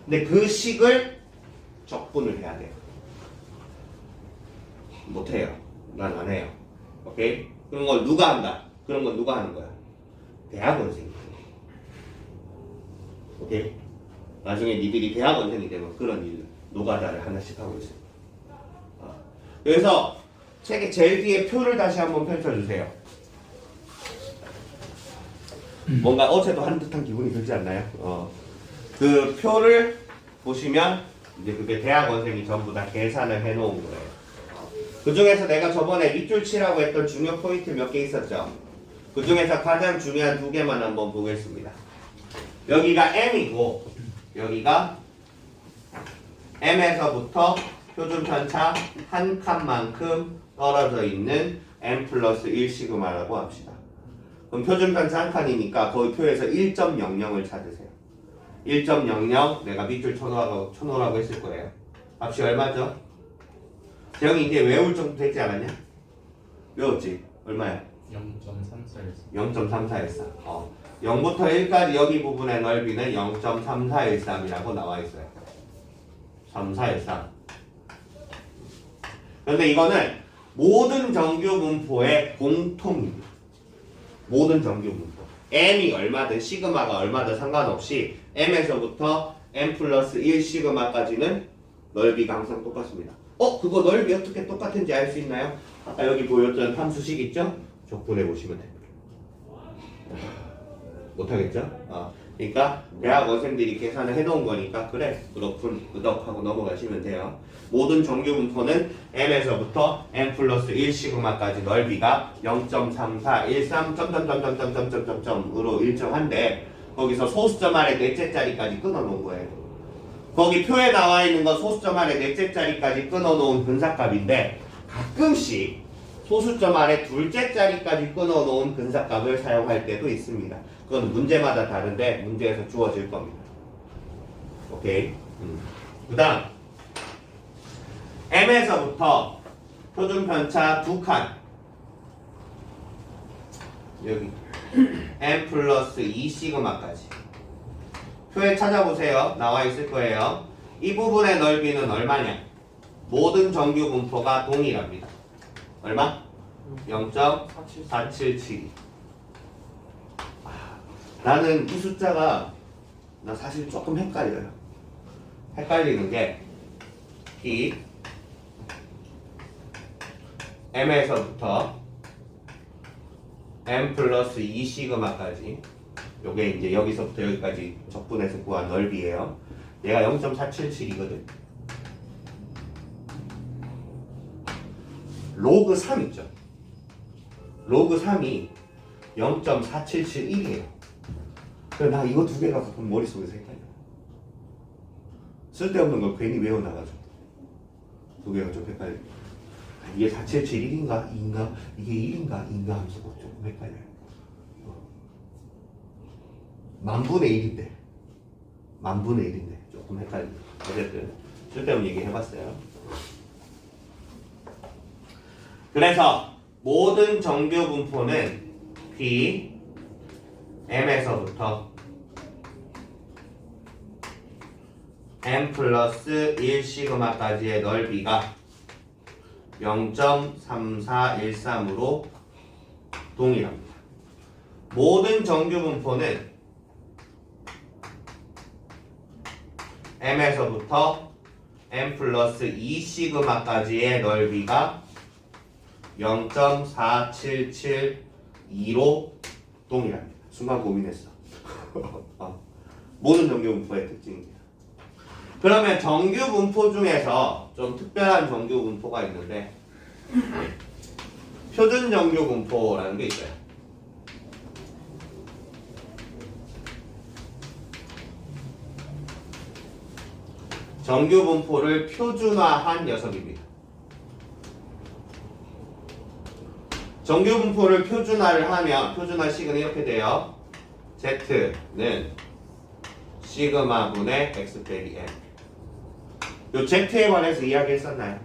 근데 그 식을 적분을 해야 돼요. 못해요. 난 안 해요. 오케이? 그런 걸 누가 한다? 그런 건 누가 하는 거야? 대학원생이. 오케이? 나중에 니들이 대학원생이 되면 그런 일, 노가다를 하나씩 하고 있어요. 그래서 책의 제일 뒤에 표를 다시 한번 펼쳐주세요. 뭔가 어제도 한 듯한 기분이 들지 않나요? 그 표를 보시면 이제 그게 대학원생이 전부 다 계산을 해놓은 거예요. 그 중에서 내가 저번에 밑줄 치라고 했던 중요 포인트 몇 개 있었죠? 그 중에서 가장 중요한 두 개만 한번 보겠습니다. 여기가 m이고 여기가 m에서부터 표준 편차 한 칸만큼 떨어져 있는 m 플러스 1 시그마라고 합시다. 그럼 표준 편차 한 칸이니까 거의 표에서 1.00을 찾으세요. 1.00 내가 밑줄 쳐놓으라고 했을 거예요. 값이 얼마죠? 재영이 이제 외울 정도 되지 않았냐? 외웠지? 얼마야? 0.3414. 0부터 1까지 여기 부분의 넓이는 0.3413이라고 나와 있어요. 3413. 그런데 이거는 모든 정규 분포의 공통입니다. 모든 정규 분포. m이 얼마든 시그마가 얼마든 상관없이 m에서부터 m 플러스 1 시그마까지는 넓이가 항상 똑같습니다. 그거 넓이 어떻게 똑같은지 알 수 있나요? 아까 여기 보였던 함수식 있죠? 적분해 보시면 됩니다. 못하겠죠? 그러니까 대학원생들이 계산을 해놓은 거니까 그래 그렇군 으덕하고 넘어가시면 돼요. 모든 정규 분포는 m에서부터 m 플러스 1 시그마까지 넓이가 0.3413 점점점점점점점점으로 일정한데 거기서 소수점 아래 넷째 자리까지 끊어놓은 거예요. 거기 표에 나와 있는 건 소수점 아래 넷째 자리까지 끊어놓은 근사값인데 가끔씩 소수점 아래 둘째 자리까지 끊어놓은 근사값을 사용할 때도 있습니다. 그건 문제마다 다른데 문제에서 주어질 겁니다. 오케이. 그 다음 M에서부터 표준 편차 2칸 여기 M 플러스 2 시그마까지 표에 찾아보세요. 나와 있을 거예요. 이 부분의 넓이는 얼마냐? 모든 정규 분포가 동일합니다. 얼마? 0.477. 나는 이 숫자가 나 사실 조금 헷갈려요. 헷갈리는 게 이 M에서부터 M 플러스 2 시그마까지 요게 이제 여기서부터 여기까지 적분해서 구한 넓이에요. 얘가 0.477이거든. 로그 3 있죠. 로그 3이 0.4771이에요. 그래서 나 이거 두 개가 가끔 머릿속에서 헷갈려. 쓸데없는 걸 괜히 외워놔가지고 두 개가 좀 헷갈려. 이게 477 1인가 2인가 이게 1인가 2인가 하면서 좀 헷갈려요. 만분의 1인데 만분의 1인데 조금 헷갈리죠. 어쨌든 쓸데없는 얘기 해봤어요. 그래서 모든 정규 분포는 P M에서부터 M 플러스 1 시그마까지의 넓이가 0.3413으로 동일합니다. 모든 정규 분포는 M에서부터 M 플러스 2 시그마까지의 넓이가 0.4772로 동일합니다. 순간 고민했어. 모든 정규 분포의 특징입니다. 그러면 정규 분포 중에서 좀 특별한 정규 분포가 있는데 표준 정규 분포라는 게 있어요. 정규 분포를 표준화한 녀석입니다. 정규 분포를 표준화를 하면 표준화식은 이렇게 돼요. Z는 시그마 분의 X 빼기 M. 요 Z에 관해서 이야기 했었나요?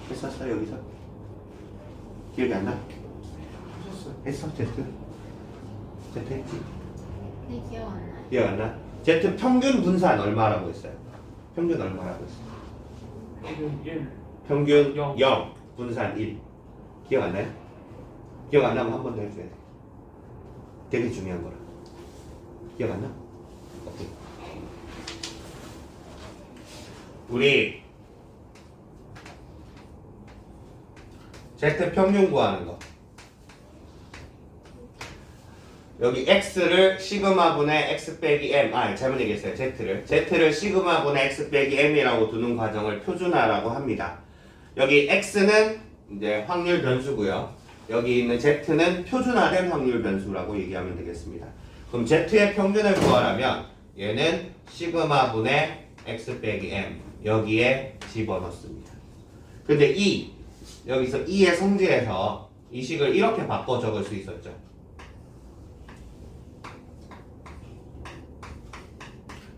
했었어요 여기서? 기억이 안 나? 했어 Z? Z 했지? 네, 기억 안 나요. 기억 안 나? Z 평균 분산 얼마라고 했어요? 평균 얼마라고 했어요? 평균 1. 평균 영. 0 분산 1. 기억 안 나요? 기억 안 나면 한 번 더 해줘야 돼. 되게 중요한 거라. 기억 안 나? 오케이. 우리 Z 평균 구하는 거. 여기 X를 시그마 분의 X 빼기 M. 잘못 얘기했어요. Z를 시그마 분의 X 빼기 M이라고 두는 과정을 표준화라고 합니다. 여기 X는 이제 확률 변수고요. 여기 있는 Z는 표준화된 확률 변수라고 얘기하면 되겠습니다. 그럼 Z의 평균을 구하려면 얘는 시그마 분의 X 빼기 M 여기에 집어넣습니다. 근데 여기서 2의 성질에서 이 식을 이렇게 바꿔 적을 수 있었죠.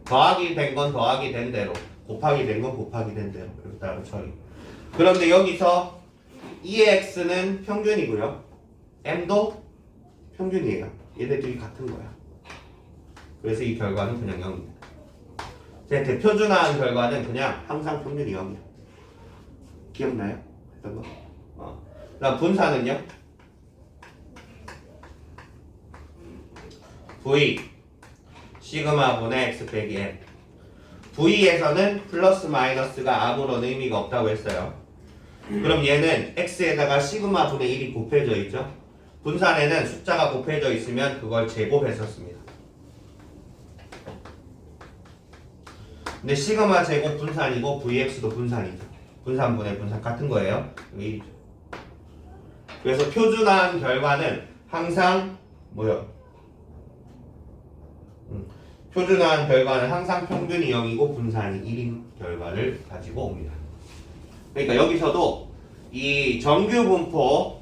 더하기 된 건 더하기 된 대로, 곱하기 된 건 곱하기 된 대로 이렇게 따로 처리. 그런데 여기서 2의 x는 평균이고요. m도 평균이에요. 얘네들이 같은 거야. 그래서 이 결과는 그냥 0입니다. 제 대표준화한 결과는 그냥 항상 평균이 0이야. 기억나요? 했던 거? 그다음 분산은요? V 시그마 분의 x 빼기 m. V에서는 플러스 마이너스가 아무런 의미가 없다고 했어요. 그럼 얘는 x에다가 시그마 분의 1이 곱해져 있죠. 분산에는 숫자가 곱해져 있으면 그걸 제곱했었습니다. 근데 시그마 제곱 분산이고 vx도 분산이죠. 분산분의 분산 같은 거예요. 여기 1이죠. 그래서 표준화한 결과는 항상 뭐요? 표준화한 결과는 항상 평균이 0이고 분산이 1인 결과를 가지고 옵니다. 그러니까 여기서도 이 정규분포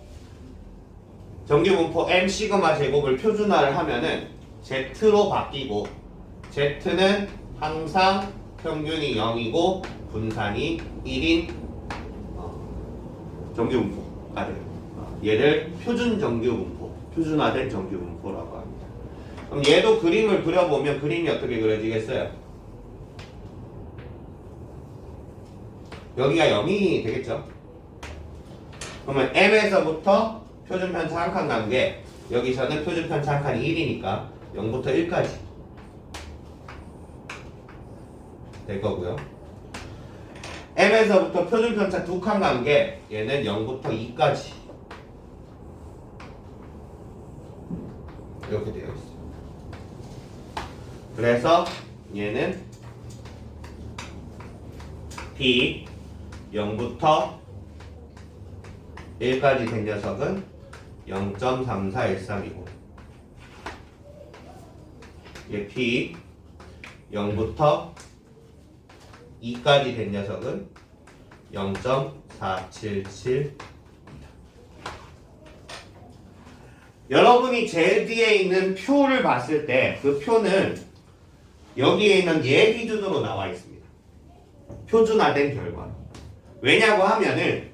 M 시그마 제곱을 표준화를 하면은 Z로 바뀌고 Z는 항상 평균이 0이고 분산이 1인 정규분포가 돼요. 얘를 표준 정규분포, 표준화된 정규분포라고 합니다. 그럼 얘도 그림을 그려보면 그림이 어떻게 그려지겠어요? 여기가 0이 되겠죠? 그러면 M에서부터 표준편차 한 칸 간 게 여기서는 표준편차 한 칸이 1이니까 0부터 1까지 될 거고요. M에서부터 표준편차 두 칸 간 게 얘는 0부터 2까지 이렇게 되어 있어요. 그래서 얘는 B 0부터 1까지 된 녀석은 0.3413이고 얘 P 0부터 2까지 된 녀석은 0.477. 여러분이 제일 뒤에 있는 표를 봤을 때 그 표는 여기에 있는 얘 기준으로 나와 있습니다. 표준화된 결과. 왜냐고 하면은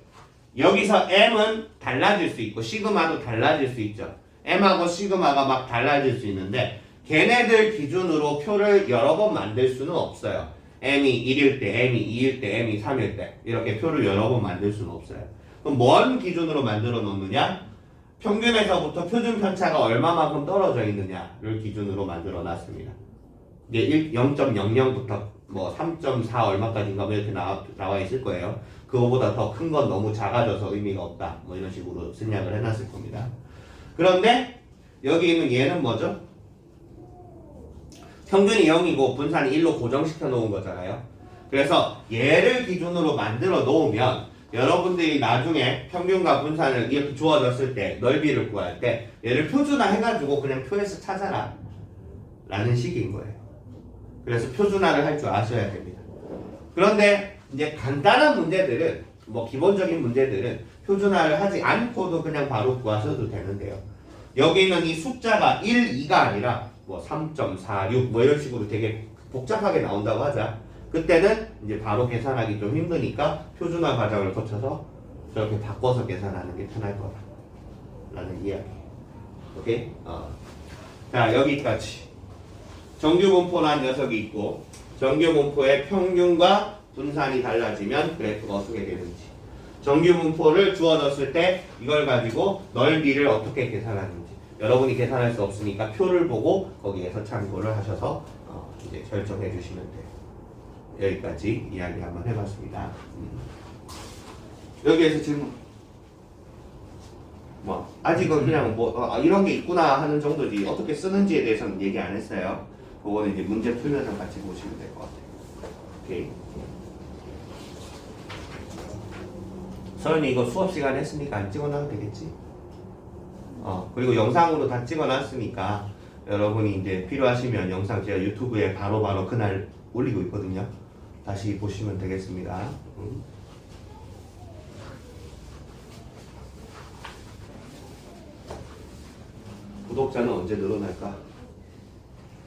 여기서 M은 달라질 수 있고 시그마도 달라질 수 있죠. M하고 시그마가 막 달라질 수 있는데 걔네들 기준으로 표를 여러 번 만들 수는 없어요. M이 1일 때, M이 2일 때, M이 3일 때 이렇게 표를 여러 번 만들 수는 없어요. 그럼 뭔 기준으로 만들어 놓느냐? 평균에서부터 표준 편차가 얼마만큼 떨어져 있느냐를 기준으로 만들어 놨습니다. 이게 0.00부터 뭐 3.4 얼마까지인가 뭐 이렇게 나와 있을 거예요. 그거보다 더 큰 건 너무 작아져서 의미가 없다. 뭐 이런 식으로 생략을 해놨을 겁니다. 그런데 여기 있는 얘는 뭐죠? 평균이 0이고 분산이 1로 고정시켜 놓은 거잖아요. 그래서 얘를 기준으로 만들어 놓으면 여러분들이 나중에 평균과 분산을 이렇게 주어졌을 때 넓이를 구할 때 얘를 표준화 해가지고 그냥 표에서 찾아라 라는 식인 거예요. 그래서 표준화를 할 줄 아셔야 됩니다. 그런데 이제 간단한 문제들은 뭐 기본적인 문제들은 표준화를 하지 않고도 그냥 바로 구하셔도 되는데요. 여기 있는 이 숫자가 1, 2가 아니라 뭐 3.46 뭐 이런 식으로 되게 복잡하게 나온다고 하자. 그때는 이제 바로 계산하기 좀 힘드니까 표준화 과정을 거쳐서 저렇게 바꿔서 계산하는 게 편할 거다 라는 이야기. 오케이? 자, 여기까지 정규분포라는 녀석이 있고 정규분포의 평균과 분산이 달라지면 그래프가 어떻게 되는지, 정규분포를 주어졌을 때 이걸 가지고 넓이를 어떻게 계산하는지 여러분이 계산할 수 없으니까 표를 보고 거기에서 참고를 하셔서 이제 결정해 주시면 돼요. 여기까지 이야기 한번 해봤습니다. 여기에서 지금 뭐 아직은 그냥 뭐 이런 게 있구나 하는 정도지 어떻게 쓰는지에 대해서는 얘기 안 했어요. 그거는 이제 문제 풀면서 같이 보시면 될 것 같아요. 오케이. 서연이 이거 수업 시간에 했으니까 안 찍어놔도 되겠지? 그리고 영상으로 다 찍어놨으니까 여러분이 이제 필요하시면 영상 제가 유튜브에 바로바로 그날 올리고 있거든요. 다시 보시면 되겠습니다. 구독자는 언제 늘어날까?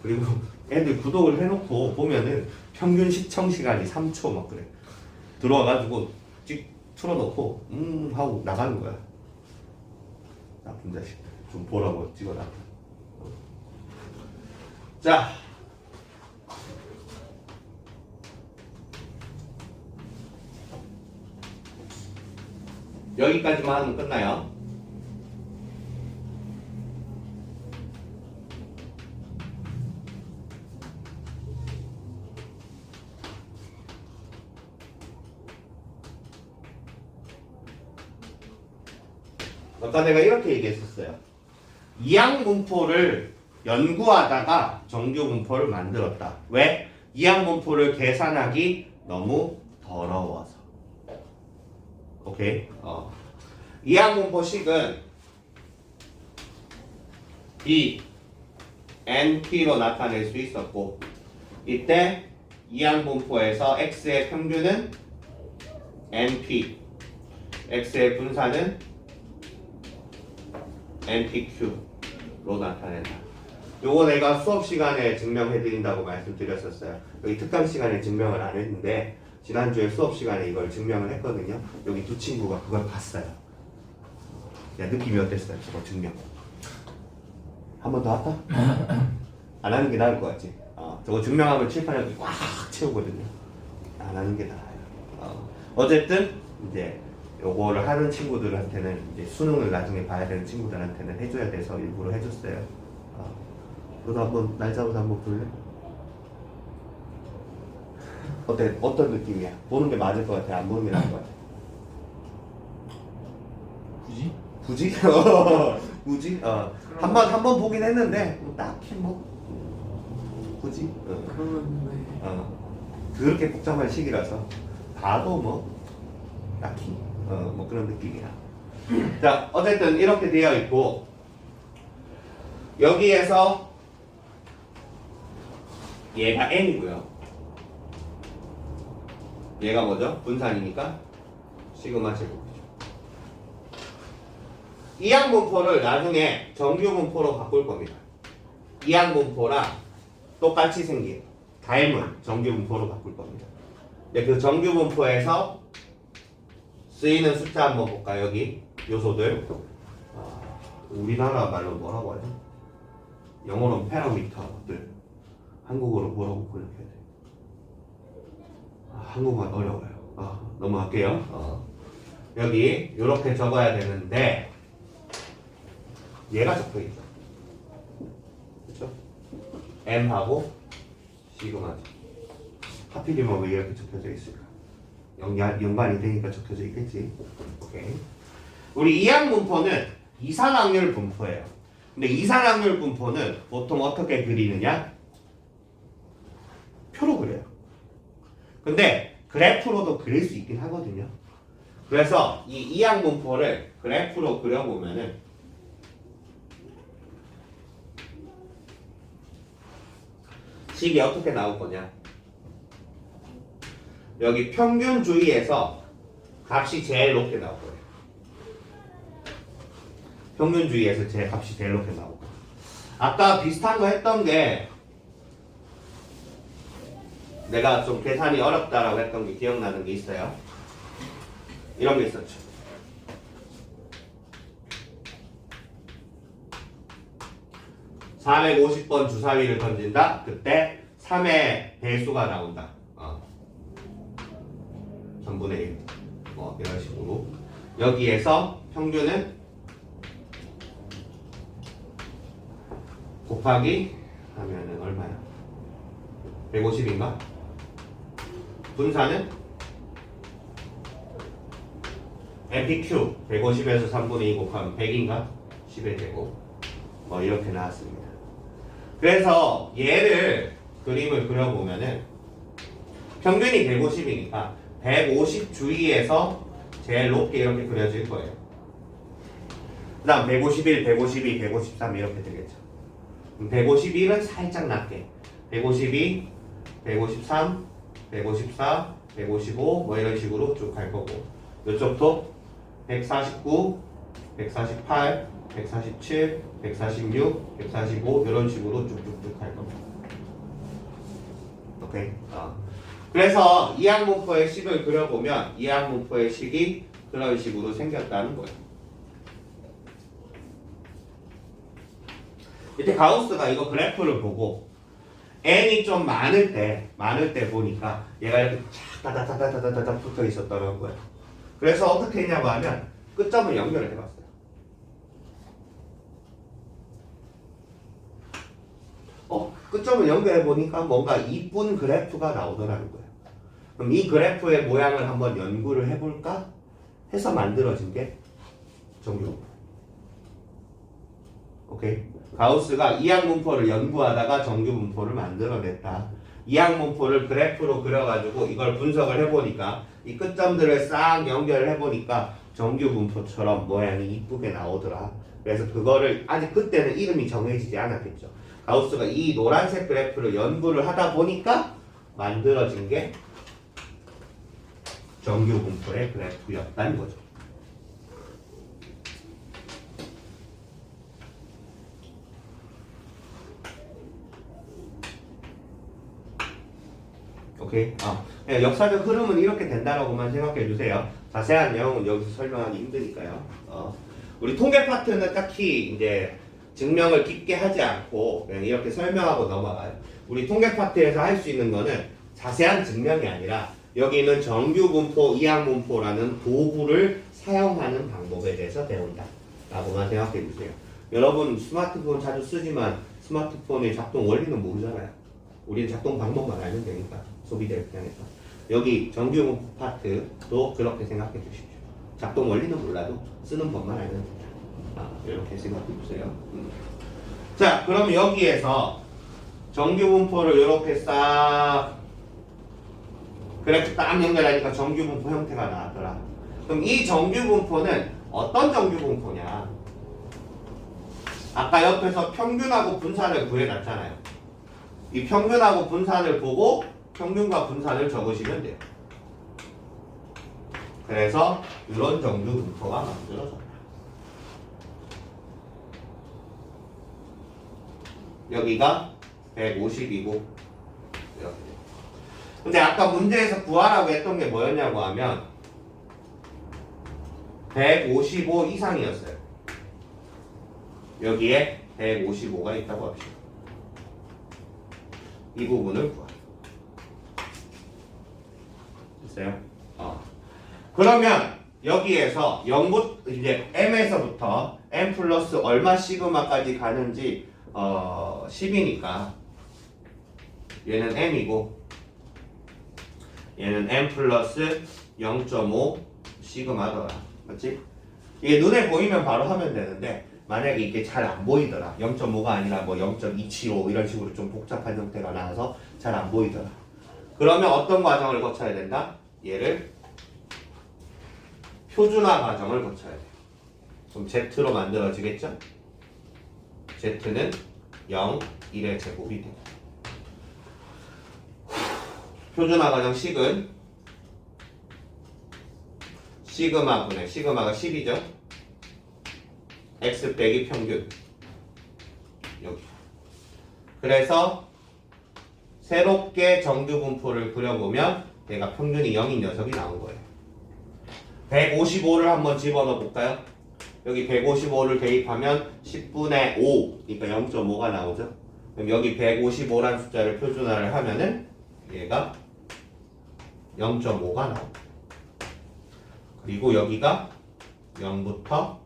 그리고 애들 구독을 해놓고 보면은 평균 시청 시간이 3초 막 그래. 들어와가지고 찍 틀어놓고 하고 나가는 거야. 나쁜 자식. 좀 보라고 찍어놔. 자. 여기까지만 하면 끝나요. 아까 내가 이렇게 얘기했었어요. 이항분포를 연구하다가 정규분포를 만들었다. 왜? 이항분포를 계산하기 너무 더러워서. 오케이? 이항분포식은 B NP로 나타낼 수 있었고 이때 이항분포에서 x의 평균은 NP, x의 분산은 NPQ로 나타낸다. 요거 내가 수업 시간에 증명해 드린다고 말씀드렸었어요. 여기 특강 시간에 증명을 안 했는데 지난주에 수업 시간에 이걸 증명을 했거든요. 여기 두 친구가 그걸 봤어요. 야, 느낌이 어땠어요? 저거 증명. 한 번 더 할까? 안 하는 게 나을 것 같지? 저거 증명하면 칠판에 꽉 채우거든요. 안 하는 게 나아요. 어쨌든 이제 요거를 하는 친구들한테는 이제 수능을 나중에 봐야 되는 친구들한테는 해줘야 돼서 일부러 해줬어요. 너도 한번 날 잡아서 한번 볼래? 어때? 어떤 느낌이야? 보는 게 맞을 것 같아? 안 보는 게 나을 것 같아? 굳이? 굳이? 굳이? 한 번 보긴 했는데 뭐 딱히 뭐 굳이? 그러면 왜? 그렇게 복잡한 시기라서 봐도 뭐 딱히 뭐 그런 느낌이야. 자, 어쨌든 이렇게 되어 있고 여기에서 얘가 n이고요. 얘가 뭐죠? 분산이니까 시그마 제곱이죠. 이항분포를 나중에 정규분포로 바꿀 겁니다. 이항분포랑 똑같이 생긴 닮은 정규분포로 바꿀 겁니다. 근데 그 정규분포에서 쓰이는 숫자 한번 볼까? 여기 요소들 우리나라 말로 뭐라고 하죠? 영어로는 패러미터들, 한국어로 뭐라고 번역해야 돼? 한국말 어려워요. 넘어갈게요. 여기 이렇게 적어야 되는데 얘가 적혀있죠. 그렇죠? M하고 시그마죠. 하필이면 왜 이렇게 적혀져 있을까? 연관이 되니까 적혀져 있겠지. 오케이. 우리 이항분포는 이산확률 분포예요. 근데 이산확률 분포는 보통 어떻게 그리느냐? 표로 그려요. 근데 그래프로도 그릴 수 있긴 하거든요. 그래서 이 이항분포를 그래프로 그려보면은 식이 어떻게 나올 거냐? 여기 평균 주위에서 값이 제일 높게 나올 거예요. 평균 주위에서 제 값이 제일 높게 나오고. 아까 비슷한 거 했던 게 내가 좀 계산이 어렵다라고 했던 게 기억나는 게 있어요. 이런 게 있었죠. (450번) 주사위를 던진다. 그때 3의 배수가 나온다. 전분의 1. 뭐 이런 식으로. 여기에서 평균은 곱하기 하면은 얼마야? 150인가? 분산은 MPQ 150에서 3분의 2 곱하면 100인가? 10의 제곱. 뭐 이렇게 나왔습니다. 그래서 얘를 그림을 그려보면은 평균이 150이니까 150 주위에서 제일 높게 이렇게 그려질 거예요. 그 다음 151, 152, 153 이렇게 되겠죠. 151은 살짝 낮게 152, 153, 154, 155 뭐 이런 식으로 쭉 갈 거고 이쪽도 149, 148, 147, 146, 145 이런 식으로 쭉쭉쭉 갈 겁니다. 오케이. 그래서 이항분포의 식을 그려보면 이항분포의 식이 그런 식으로 생겼다는 거예요. 이때 가우스가 이거 그래프를 보고 n이 좀 많을 때 보니까 얘가 이렇게 쫙 붙어 있었다는 거예요. 그래서 어떻게 했냐고 하면 끝점을 연결을 해봤어요. 끝점을 연결해 보니까 뭔가 이쁜 그래프가 나오더라는 거예요. 그럼 이 그래프의 모양을 한번 연구를 해볼까 해서 만들어진 게 정규분포. 오케이. 가우스가 이항분포를 연구하다가 정규분포를 만들어냈다. 이항분포를 그래프로 그려가지고 이걸 분석을 해보니까 이 끝점들을 싹 연결을 해보니까 정규분포처럼 모양이 이쁘게 나오더라 그래서 그거를 아직 그때는 이름이 정해지지 않았겠죠. 가우스가 이 노란색 그래프를 연구를 하다 보니까 만들어진 게 정규 분포의 그래프였다는 거죠. 오케이. 그냥 역사적 흐름은 이렇게 된다라고만 생각해 주세요. 자세한 내용은 여기서 설명하기 힘드니까요. 우리 통계 파트는 딱히 이제 증명을 깊게 하지 않고 그냥 이렇게 설명하고 넘어가요. 우리 통계 파트에서 할 수 있는 거는 자세한 증명이 아니라 여기 있는 정규 분포, 이항 분포라는 도구를 사용하는 방법에 대해서 배운다 라고만 생각해 주세요. 여러분 스마트폰 자주 쓰지만 스마트폰의 작동 원리는 모르잖아요. 우리는 작동 방법만 알면 되니까 소비자 입장에서 여기 정규 분포 파트도 그렇게 생각해 주십시오. 작동 원리는 몰라도 쓰는 법만 알면 된다. 이렇게 생각해 주세요. 자, 그럼 여기에서 정규 분포를 이렇게 싹 그래프 딱 연결하니까 정규 분포 형태가 나왔더라. 그럼 이 정규 분포는 어떤 정규 분포냐? 아까 옆에서 평균하고 분산을 구해놨잖아요. 이 평균하고 분산을 보고 평균과 분산을 적으시면 돼요. 그래서 이런 정규 분포가 만들어졌다. 여기가 150이고 이렇게. 근데 아까 문제에서 구하라고 했던 게 뭐였냐고 하면 155 이상이었어요. 여기에 155가 있다고 합시다. 이 부분을 구하. 됐어요? 그러면 여기에서 0부터 이제 m에서부터 m 플러스 얼마 시그마까지 가는지 10이니까 얘는 m이고 얘는 m 플러스 0.5 시그마더라. 맞지? 이게 눈에 보이면 바로 하면 되는데 만약에 이게 잘 안 보이더라. 0.5가 아니라 뭐 0.275 이런 식으로 좀 복잡한 형태가 나와서 잘 안 보이더라. 그러면 어떤 과정을 거쳐야 된다? 얘를 표준화 과정을 거쳐야 돼요. 그럼 Z로 만들어지겠죠? Z는 0, 1의 제곱이 돼요. 표준화 과정 식은 시그마분의 시그마가 10이죠? X 빼기 평균 여기. 그래서 새롭게 정규 분포를 그려보면 얘가 평균이 0인 녀석이 나온 거예요. 155를 한번 집어넣어 볼까요? 여기 155를 대입하면 10분의 5, 그러니까 0.5가 나오죠. 그럼 여기 155란 숫자를 표준화를 하면은 얘가 0.5가 나옵니다. 그리고 여기가 0부터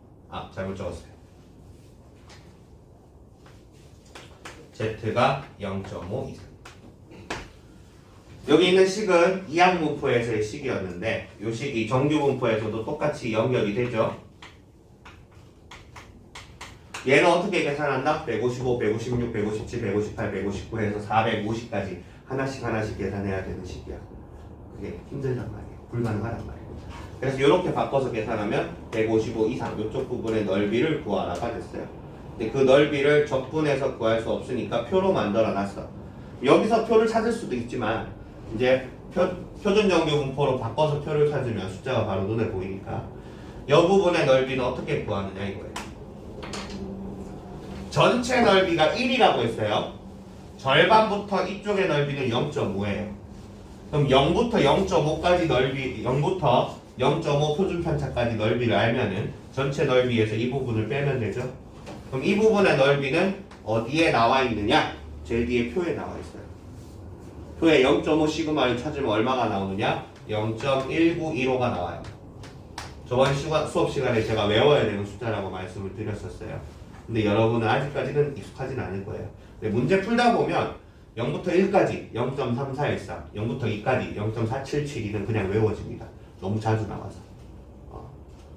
잘못 적었어요. Z가 0.5 이상. 여기 있는 식은 이항 분포에서의 식이었는데 이 식이 정규 분포에서도 똑같이 연결이 되죠. 얘는 어떻게 계산한다? 155, 156, 157, 158, 159 해서 450까지 하나씩 계산해야 되는 식이야. 그게 힘들단 말이에요. 불가능하단 말이에요. 그래서 이렇게 바꿔서 계산하면 155 이상 이쪽 부분의 넓이를 구하라가 됐어요. 근데 그 넓이를 적분해서 구할 수 없으니까 표로 만들어 놨어. 여기서 표를 찾을 수도 있지만 이제 표준 정규 분포로 바꿔서 표를 찾으면 숫자가 바로 눈에 보이니까 이 부분의 넓이는 어떻게 구하느냐 이거예요. 전체 넓이가 1이라고 했어요. 절반부터 이쪽의 넓이는 0.5예요. 그럼 0부터 0.5까지 넓이 0부터 0.5 표준 편차까지 넓이를 알면은 전체 넓이에서 이 부분을 빼면 되죠. 그럼 이 부분의 넓이는 어디에 나와 있느냐? 제일 뒤에 표에 나와 있어요. 표에 0.5 시그마를 찾으면 얼마가 나오느냐? 0.1915가 나와요. 저번 수업 시간에 제가 외워야 되는 숫자라고 말씀을 드렸었어요. 근데 여러분은 아직까지는 익숙하진 않을 거예요. 근데 문제 풀다 보면 0부터 1까지 0.3413, 0부터 2까지 0.4772는 그냥 외워집니다. 너무 자주 나와서.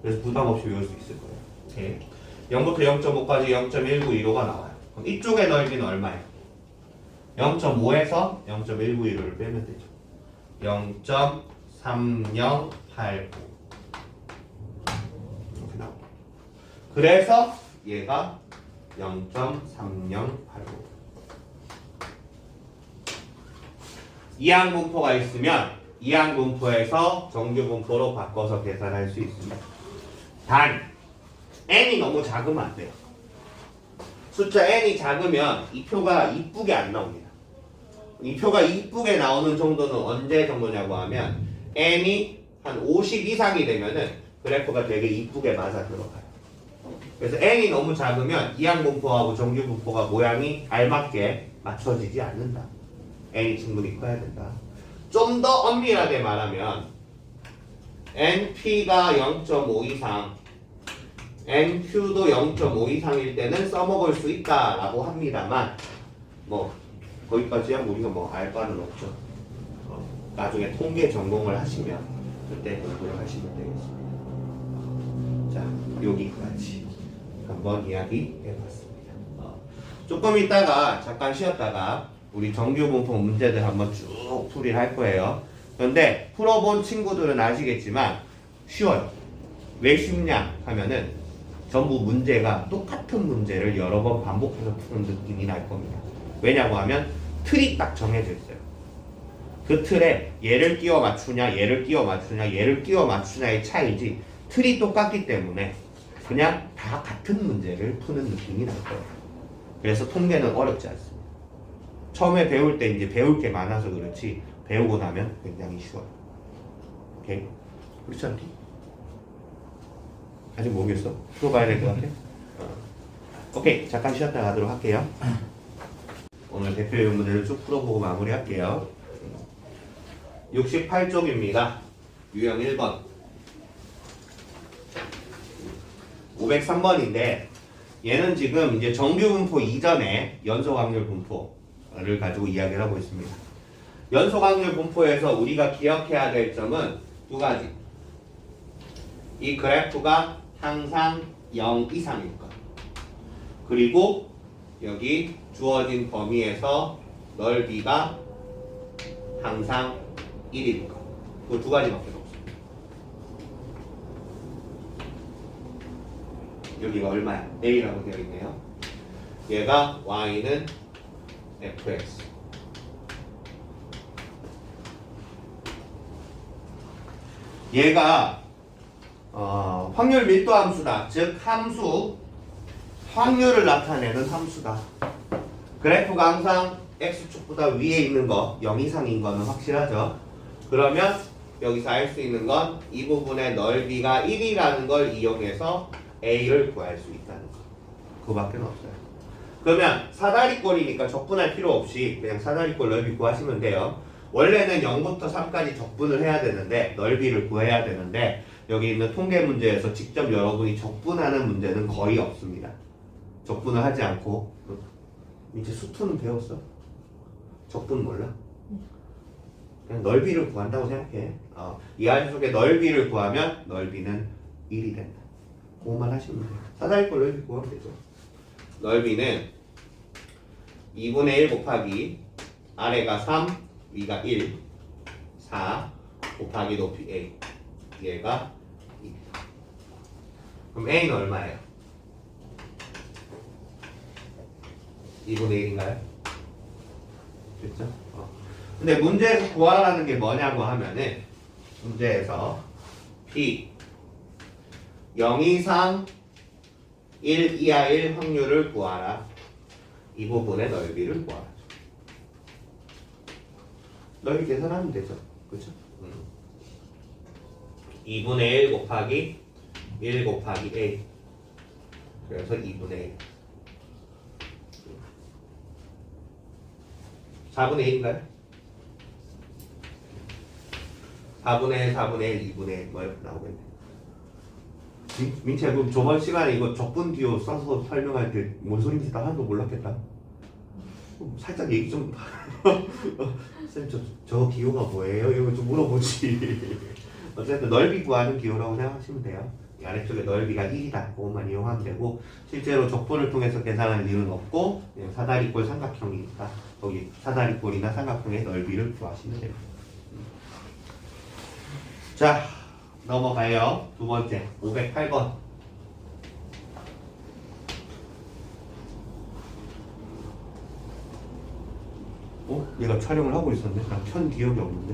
그래서 부담 없이 외울 수 있을 거예요. 오케이. 0부터 0.5까지 0.1915가 나와요. 그럼 이쪽의 넓이는 얼마예요? 0.5에서 0.1915를 빼면 되죠. 0.3089 이렇게 나옵니다. 그래서 얘가 0.3085. 이항분포가 있으면 이항분포에서 정규분포로 바꿔서 계산할 수 있습니다. 단 n이 너무 작으면 안 돼요. 숫자 n이 작으면 이 표가 이쁘게 안 나옵니다. 이 표가 이쁘게 나오는 정도는 언제 정도냐고 하면 n이 한 50 이상이 되면은 그래프가 되게 이쁘게 맞아 들어가요. 그래서 n이 너무 작으면 이항분포하고 정규분포가 모양이 알맞게 맞춰지지 않는다. n이 충분히 커야 된다. 좀 더 엄밀하게 말하면 np가 0.5 이상, nq도 0.5 이상일 때는 써먹을 수 있다라고 합니다만 뭐 거기까지야 우리가 뭐 알 바는 없죠. 나중에 통계 전공을 하시면 그때 공부를 하시면 되겠습니다. 자, 여기까지 한번 이야기해봤습니다. 조금 있다가 잠깐 쉬었다가 우리 정규분포 문제들 한번 쭉 풀이를 할 거예요. 그런데 풀어본 친구들은 아시겠지만 쉬워요. 왜 쉽냐 하면은 전부 문제가 똑같은 문제를 여러 번 반복해서 푸는 느낌이 날 겁니다. 왜냐고 하면 틀이 딱 정해져 있어요. 그 틀에 얘를 끼워 맞추냐, 얘를 끼워 맞추냐, 얘를 끼워 맞추냐의 차이지 틀이 똑같기 때문에 그냥 다 같은 문제를 푸는 느낌이 날 거예요. 그래서 통계는 어렵지 않습니다. 처음에 배울 때 이제 배울 게 많아서 그렇지 배우고 나면 굉장히 쉬워요. 오케이? 그렇지 않니? 아직 모르겠어? 풀어봐야 될 것 같아? 오케이, 잠깐 쉬었다 가도록 할게요. 오늘 대표 문제를 쭉 풀어보고 마무리할게요. 68쪽입니다. 유형 1번 503번인데 얘는 지금 이제 정규분포 이전에 연소확률 분포를 가지고 이야기를 하고 있습니다. 연소확률 분포에서 우리가 기억해야 될 점은 두 가지. 이 그래프가 항상 0 이상일 것. 그리고 여기 주어진 범위에서 넓이가 항상 1일 것. 그 두 가지밖에 없습니다. 여기가 얼마야? A라고 되어 있네요. 얘가 Y는 fx. 얘가 확률 밀도 함수다. 즉 함수 확률을 나타내는 함수다. 그래프가 항상 x축보다 위에 있는 거 0 이상인 거는 확실하죠. 그러면 여기서 알 수 있는 건 이 부분의 넓이가 1이라는 걸 이용해서 a를 구할 수 있다는 거. 그거밖에 없어요. 그러면 사다리꼴이니까 적분할 필요 없이 그냥 사다리꼴 넓이 구하시면 돼요. 원래는 0부터 3까지 적분을 해야 되는데 넓이를 구해야 되는데 여기 있는 통계 문제에서 직접 여러분이 적분하는 문제는 거의 없습니다. 적분을 하지 않고 이제 수투는 배웠어? 적분 몰라? 그냥 넓이를 구한다고 생각해. 이 아주 속에 넓이를 구하면 넓이는 1이 된다. 그것만 하시면 돼요. 사다리꼴 넓이 구하면 되죠. 넓이는 2분의 1 곱하기 아래가 3, 위가 1, 4 곱하기 높이 A. 얘가 2. 그럼 A는 얼마예요? 2분의 1인가요? 됐죠? 근데 문제에서 구하라는 게 뭐냐고 하면은 문제에서 P 0 이상 1 이하일 확률을 구하라. 이 부분의 넓이를 구하라. 넓이 계산하면 되죠. 그렇죠? 2분의 1 곱하기 1 곱하기 A. 그래서 2분의 1. 4분의 1인가요? 4분의 1, 4분의 1, 2분의 1 뭐 이렇게 나오겠네. 민채 그럼 저번 시간에 이거 적분 기호 써서 설명할 때 뭔 소리인지 나 하나도 몰랐겠다. 살짝 얘기 좀 쌤 저 기호가 뭐예요? 이거 좀 물어보지. 어쨌든 넓이 구하는 기호라고 생각하시면 돼요. 이 아래쪽에 넓이가 1이다. 그것만 이용하면 되고 실제로 적분을 통해서 계산할 일은 없고 사다리꼴 삼각형이니까 거기 사다리꼴이나 삼각형의 넓이를 구하시면 됩니다. 자 넘어가요. 두 번째 508번 얘가 촬영을 하고 있었네. 난 켠 기억이 없는데.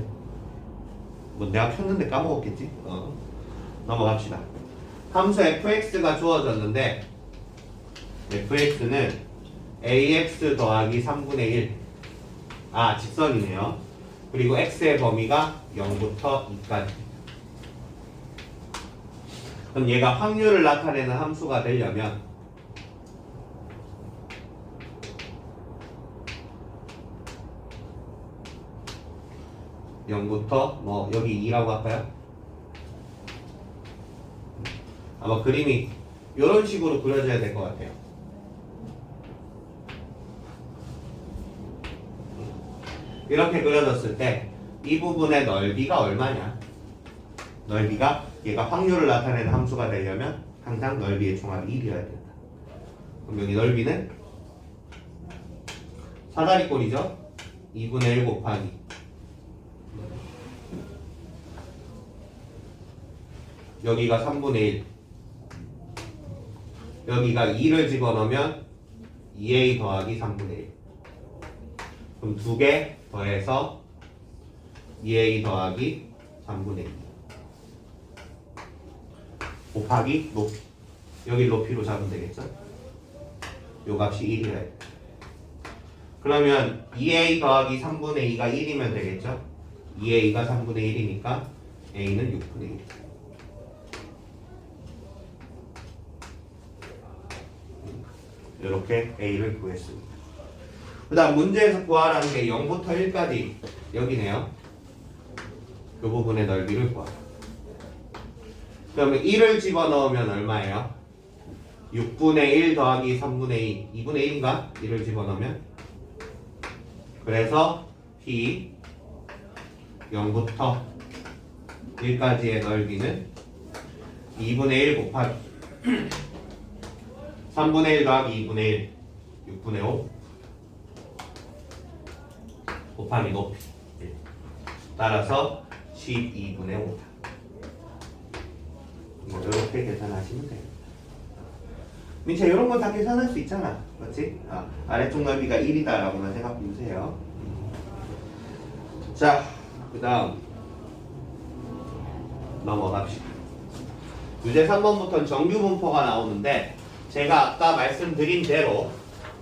뭐 내가 켰는데 까먹었겠지? 넘어갑시다. 함수 fx가 주어졌는데 fx는 ax 더하기 3분의 1 직선이네요. 그리고 x의 범위가 0부터 2까지. 그럼 얘가 확률을 나타내는 함수가 되려면 (0부터) 뭐 여기 2라고 할까요? 아마 그림이 이런 식으로 그려져야 될 것 같아요. 이렇게 그려졌을 때 이 부분의 넓이가 얼마냐? 넓이가 얘가 확률을 나타내는 함수가 되려면 항상 넓이의 총합이 1이어야 된다. 그럼 여기 넓이는 사다리꼴이죠? 2분의 1 곱하기 여기가 3분의 1 여기가 2를 집어넣으면 2a 더하기 3분의 1 그럼 2개 더해서 2a 더하기 3분의 2 곱하기 높이 여기 높이로 잡으면 되겠죠? 요 값이 1이라 해. 그러면 2a 더하기 3분의 2가 1이면 되겠죠? 2a가 3분의 1이니까 a는 6분의 1 이렇게 a를 구했습니다. 그 다음 문제에서 구하라는 게 0부터 1까지 여기네요. 이 부분의 넓이를 구하라. 그러면 1을 집어넣으면 얼마예요? 6분의 1 더하기 3분의 2 2분의 1인가? 1을 집어넣으면 그래서 p 0부터 1까지의 넓이는 2분의 1 곱하기 3분의 1 더하기 2분의 1 6분의 5 곱하기 높이 따라서 12분의 5다. 뭐 이렇게 계산하시면 됩니다. 민채 이런 건 다 계산할 수 있잖아. 그렇지? 아래쪽 넓이가 1이다 라고만 생각해 주세요. 자, 그 다음 넘어갑시다. 문제 3번부터는 정규분포가 나오는데 제가 아까 말씀드린 대로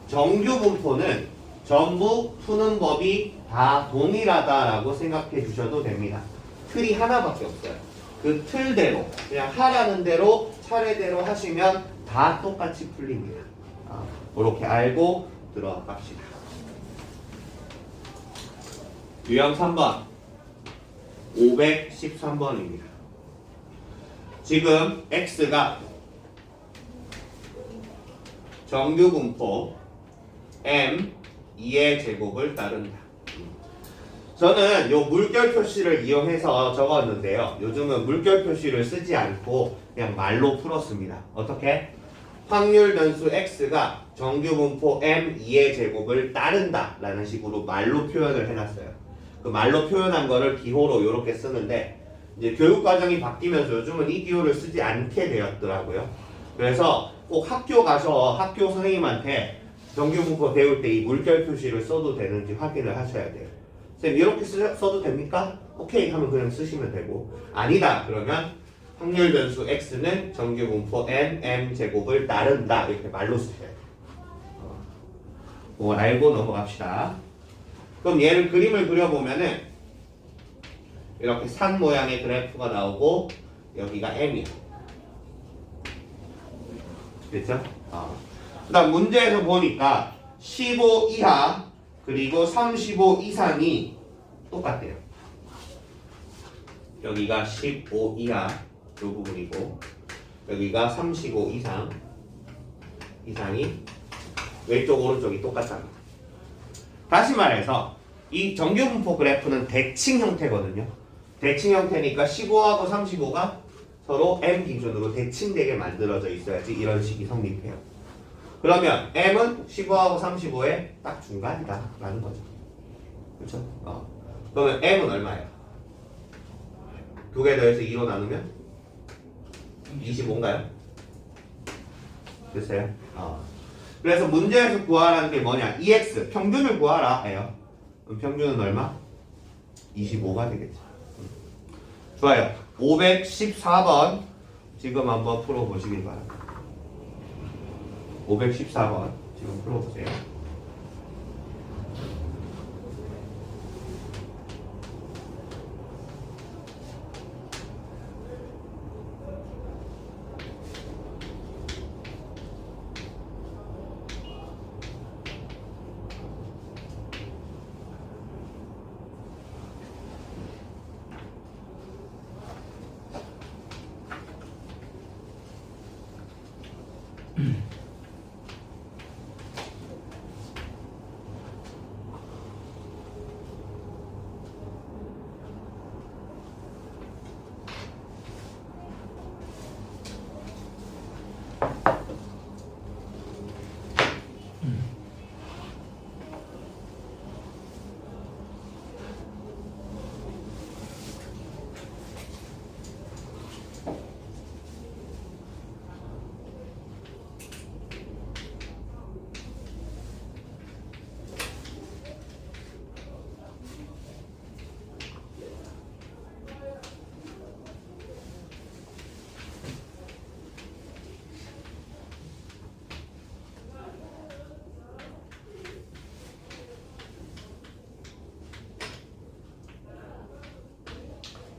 정규분포는 전부 푸는 법이 다 동일하다라고 생각해 주셔도 됩니다. 틀이 하나밖에 없어요. 그 틀대로 그냥 하라는 대로 차례대로 하시면 다 똑같이 풀립니다. 그렇게 알고 들어갑시다. 유형 3번 513번입니다. 지금 x가 정규분포 m 2의 제곱을 따른다. 저는 요 물결 표시를 이용해서 적었는데요. 요즘은 물결 표시를 쓰지 않고 그냥 말로 풀었습니다. 어떻게? 확률 변수 x가 정규분포 m 2의 제곱을 따른다 라는 식으로 말로 표현을 해놨어요. 그 말로 표현한 거를 기호로 이렇게 쓰는데 이제 교육과정이 바뀌면서 요즘은 이 기호를 쓰지 않게 되었더라고요. 그래서 꼭 학교 가서 학교 선생님한테 정규분포 배울 때 이 물결 표시를 써도 되는지 확인을 하셔야 돼요. 선생님 이렇게 써도 됩니까? 오케이 하면 그냥 쓰시면 되고 아니다 그러면 확률 변수 x는 정규분포 m 제곱을 따른다 이렇게 말로 쓰셔야 돼요. 그걸 알고 넘어갑시다. 그럼 얘를 그림을 그려보면은 이렇게 산 모양의 그래프가 나오고 여기가 m이야. 됐죠? 그 다음 문제에서 보니까 15 이하 그리고 35 이상이 똑같대요. 여기가 15 이하 이 부분이고 여기가 35 이상이 왼쪽 오른쪽이 똑같답니다. 다시 말해서 이 정규분포 그래프는 대칭 형태거든요. 대칭 형태니까 15하고 35가 서로 m 기준으로 대칭되게 만들어져 있어야지 이런 식이 성립해요. 그러면 m은 15하고 35의 딱 중간이다 라는 거죠. 그렇죠? 그러면 m은 얼마예요? 두 개 더해서 2로 나누면 25인가요? 됐어요? 그래서 문제에서 구하라는 게 뭐냐? EX 평균을 구하라 해요. 그럼 평균은 얼마? 25가 되겠죠. 좋아요. 514번 지금 한번 풀어보시길 바랍니다. 514번 지금 풀어보세요.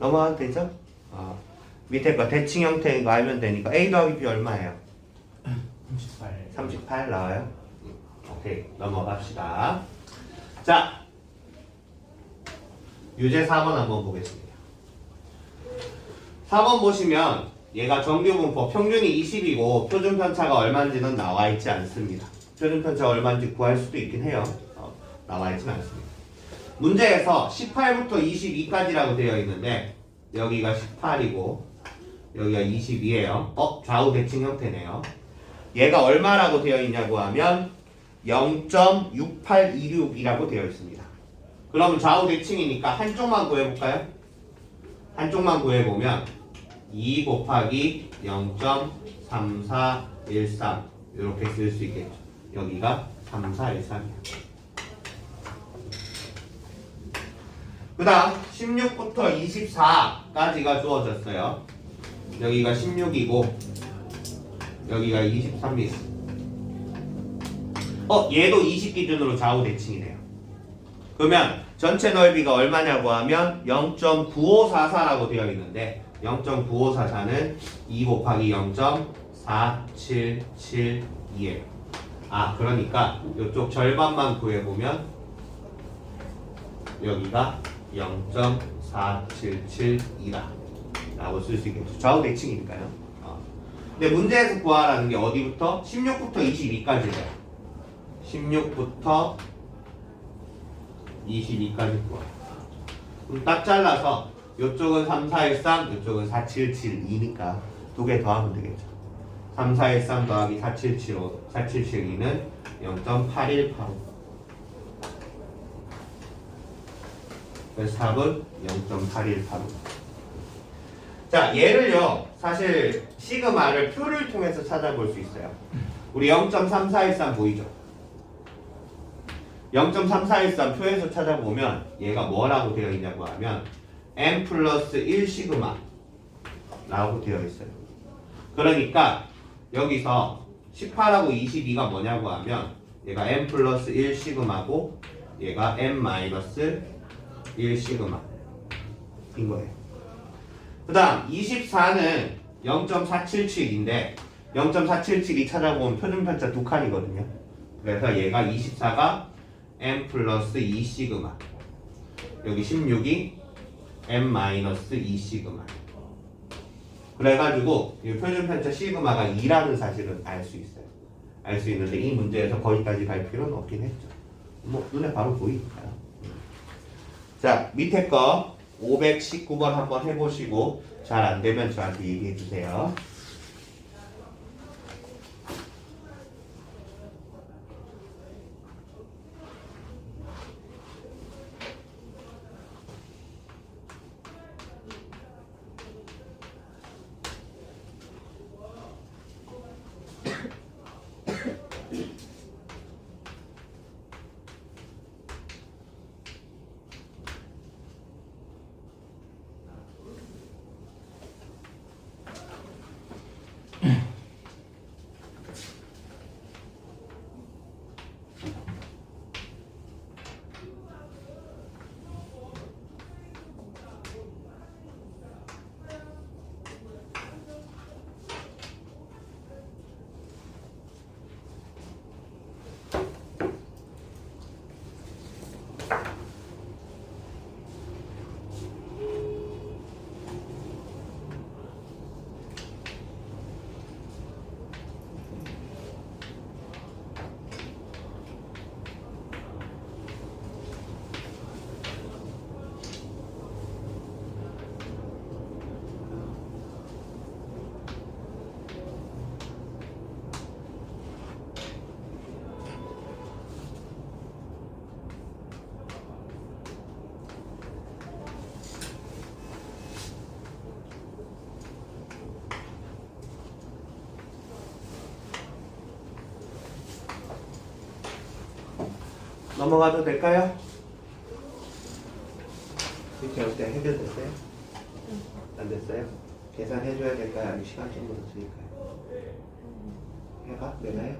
넘어가도 되죠? 밑에 거 대칭 형태인 거 알면 되니까 A 더하기 B 얼마예요? 38. 38 나와요? 오케이, 넘어갑시다. 자, 유제 4번 한번 보겠습니다. 4번 보시면 얘가 정규분법 평균이 20이고 표준편차가 얼마인지는 나와 있지 않습니다. 표준편차가 얼마인지 구할 수도 있긴 해요. 나와 있지는 않습니다. 문제에서 18부터 22까지라고 되어 있는데 여기가 18이고 여기가 22예요. 좌우 대칭 형태네요. 얘가 얼마라고 되어 있냐고 하면 0.6826이라고 되어 있습니다. 그러면 좌우 대칭이니까 한쪽만 구해볼까요? 한쪽만 구해보면 2 곱하기 0.3413 이렇게 쓸 수 있겠죠. 여기가 3413이야. 그 다음 16부터 24까지가 주어졌어요. 여기가 16이고 여기가 23이에요. 얘도 20 기준으로 좌우 대칭이네요. 그러면 전체 넓이가 얼마냐고 하면 0.9544라고 되어 있는데 0.9544는 2 곱하기 0.4772예요. 그러니까 이쪽 절반만 구해보면 여기가 0.4772다 라고 쓸 수 있겠죠. 좌우 대칭이니까요. 근데 문제에서 구하라는 게 어디부터? 16부터 22까지래요. 16부터 22까지 구하. 그럼 딱 잘라서 이쪽은 3413, 이쪽은 4772니까 두 개 더하면 되겠죠. 3413 더하기 4775, 4772는 0.8185. 그래서 답은 0.8185. 자, 얘를요, 사실 시그마를 표를 통해서 찾아볼 수 있어요. 우리 0.3413 보이죠? 0.3413 표에서 찾아보면 얘가 뭐라고 되어 있냐고 하면 n 플러스 1 시그마 라고 되어 있어요. 그러니까 여기서 18하고 22가 뭐냐고 하면 얘가 n 플러스 1 시그마고 얘가 n 마이너스 1 시그마 인 거예요. 그 다음 24는 0.477인데 0.477이 찾아보면 표준편차 두 칸이거든요. 그래서 얘가 24가 n 플러스 2 시그마, 여기 16이 n 마이너스 2 시그마. 그래가지고 이 표준편차 시그마가 2라는 사실은 알 수 있어요. 알 수 있는데 이 문제에서 거기까지 갈 필요는 없긴 했죠. 뭐 눈에 바로 보이니까요. 자, 밑에 거 519번 한번 해보시고 잘 안되면 저한테 얘기해 주세요. 넘어가도 될까요? 이렇게 어때? 해결됐어요? 안 됐어요? 계산해줘야 될까요? 아니면 시간 좀 더 드릴까요? 해봐? 내가 해요?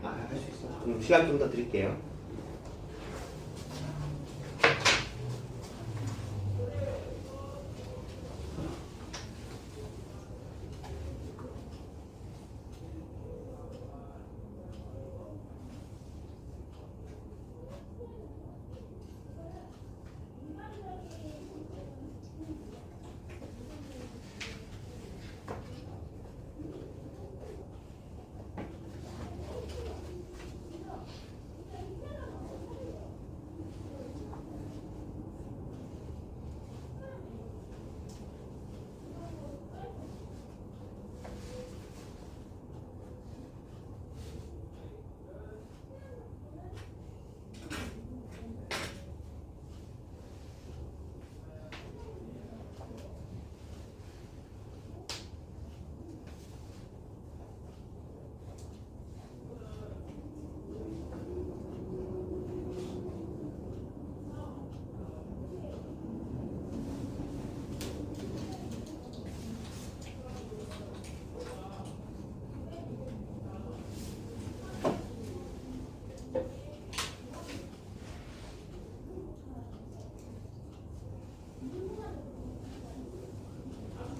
아, 할 수 있어. 그럼 시간 좀 더 드릴게요.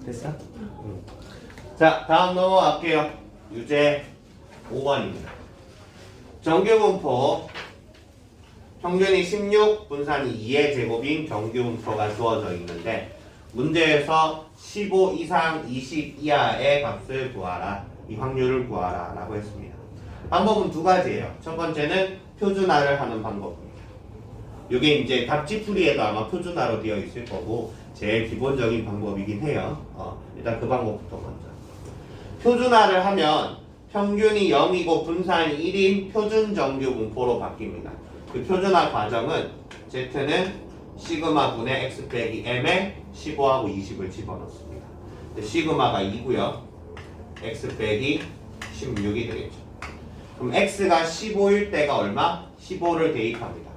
됐어? 응. 자, 다음 넘어갈게요. 유제 5번입니다. 정규분포 평균이 16, 분산이 2의 제곱인 정규분포가 주어져 있는데 문제에서 15 이상 20 이하의 값을 구하라. 이 확률을 구하라 라고 했습니다. 방법은 두 가지예요. 첫 번째는 표준화를 하는 방법입니다. 이게 이제 답지풀이에도 아마 표준화로 되어 있을 거고 제일 기본적인 방법이긴 해요. 일단 그 방법부터 먼저. 표준화를 하면 평균이 0이고 분산이 1인 표준 정규 분포로 바뀝니다. 그 표준화 과정은 Z는 시그마분의 X 빼기 M에 15하고 20을 집어넣습니다. 시그마가 2고요. X 빼기 16이 되겠죠. 그럼 X가 15일 때가 얼마? 15를 대입합니다.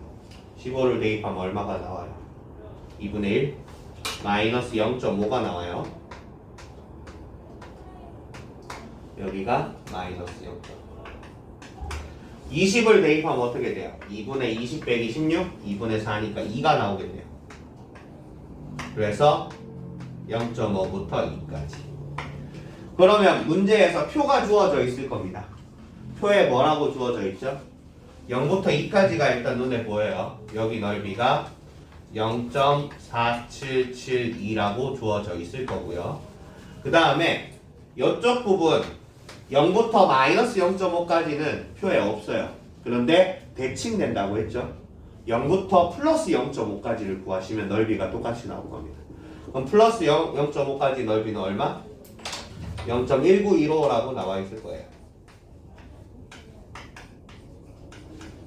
15를 대입하면 얼마가 나와요? 2분의 1 마이너스 0.5가 나와요. 여기가 마이너스 0.5. 20을 대입하면 어떻게 돼요? 2분의 20 빼기 16 2분의 4니까 2가 나오겠네요. 그래서 0.5부터 2까지. 그러면 문제에서 표가 주어져 있을 겁니다. 표에 뭐라고 주어져 있죠? 0부터 2까지가 일단 눈에 보여요. 여기 넓이가 0.4772라고 주어져 있을 거고요. 그 다음에 이쪽 부분 0부터 마이너스 0.5까지는 표에 없어요. 그런데 대칭된다고 했죠. 0부터 플러스 0.5까지를 구하시면 넓이가 똑같이 나올 겁니다. 그럼 플러스 0.5까지 넓이는 얼마? 0.1915라고 나와 있을 거예요.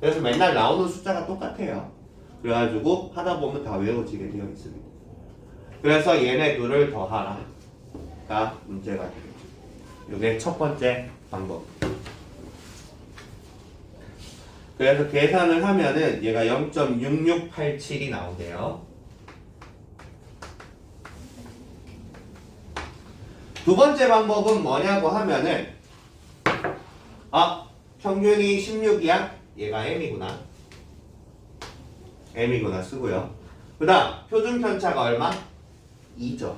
그래서 맨날 나오는 숫자가 똑같아요. 그래가지고 하다 보면 다 외워지게 되어 있습니다. 그래서 얘네 둘을 더하라가 문제가 되겠죠. 이게 첫 번째 방법. 그래서 계산을 하면은 얘가 0.6687이 나오대요. 두 번째 방법은 뭐냐고 하면은 평균이 16이야? 얘가 M이구나. M이구나 쓰고요. 그 다음 표준 편차가 얼마? 2죠.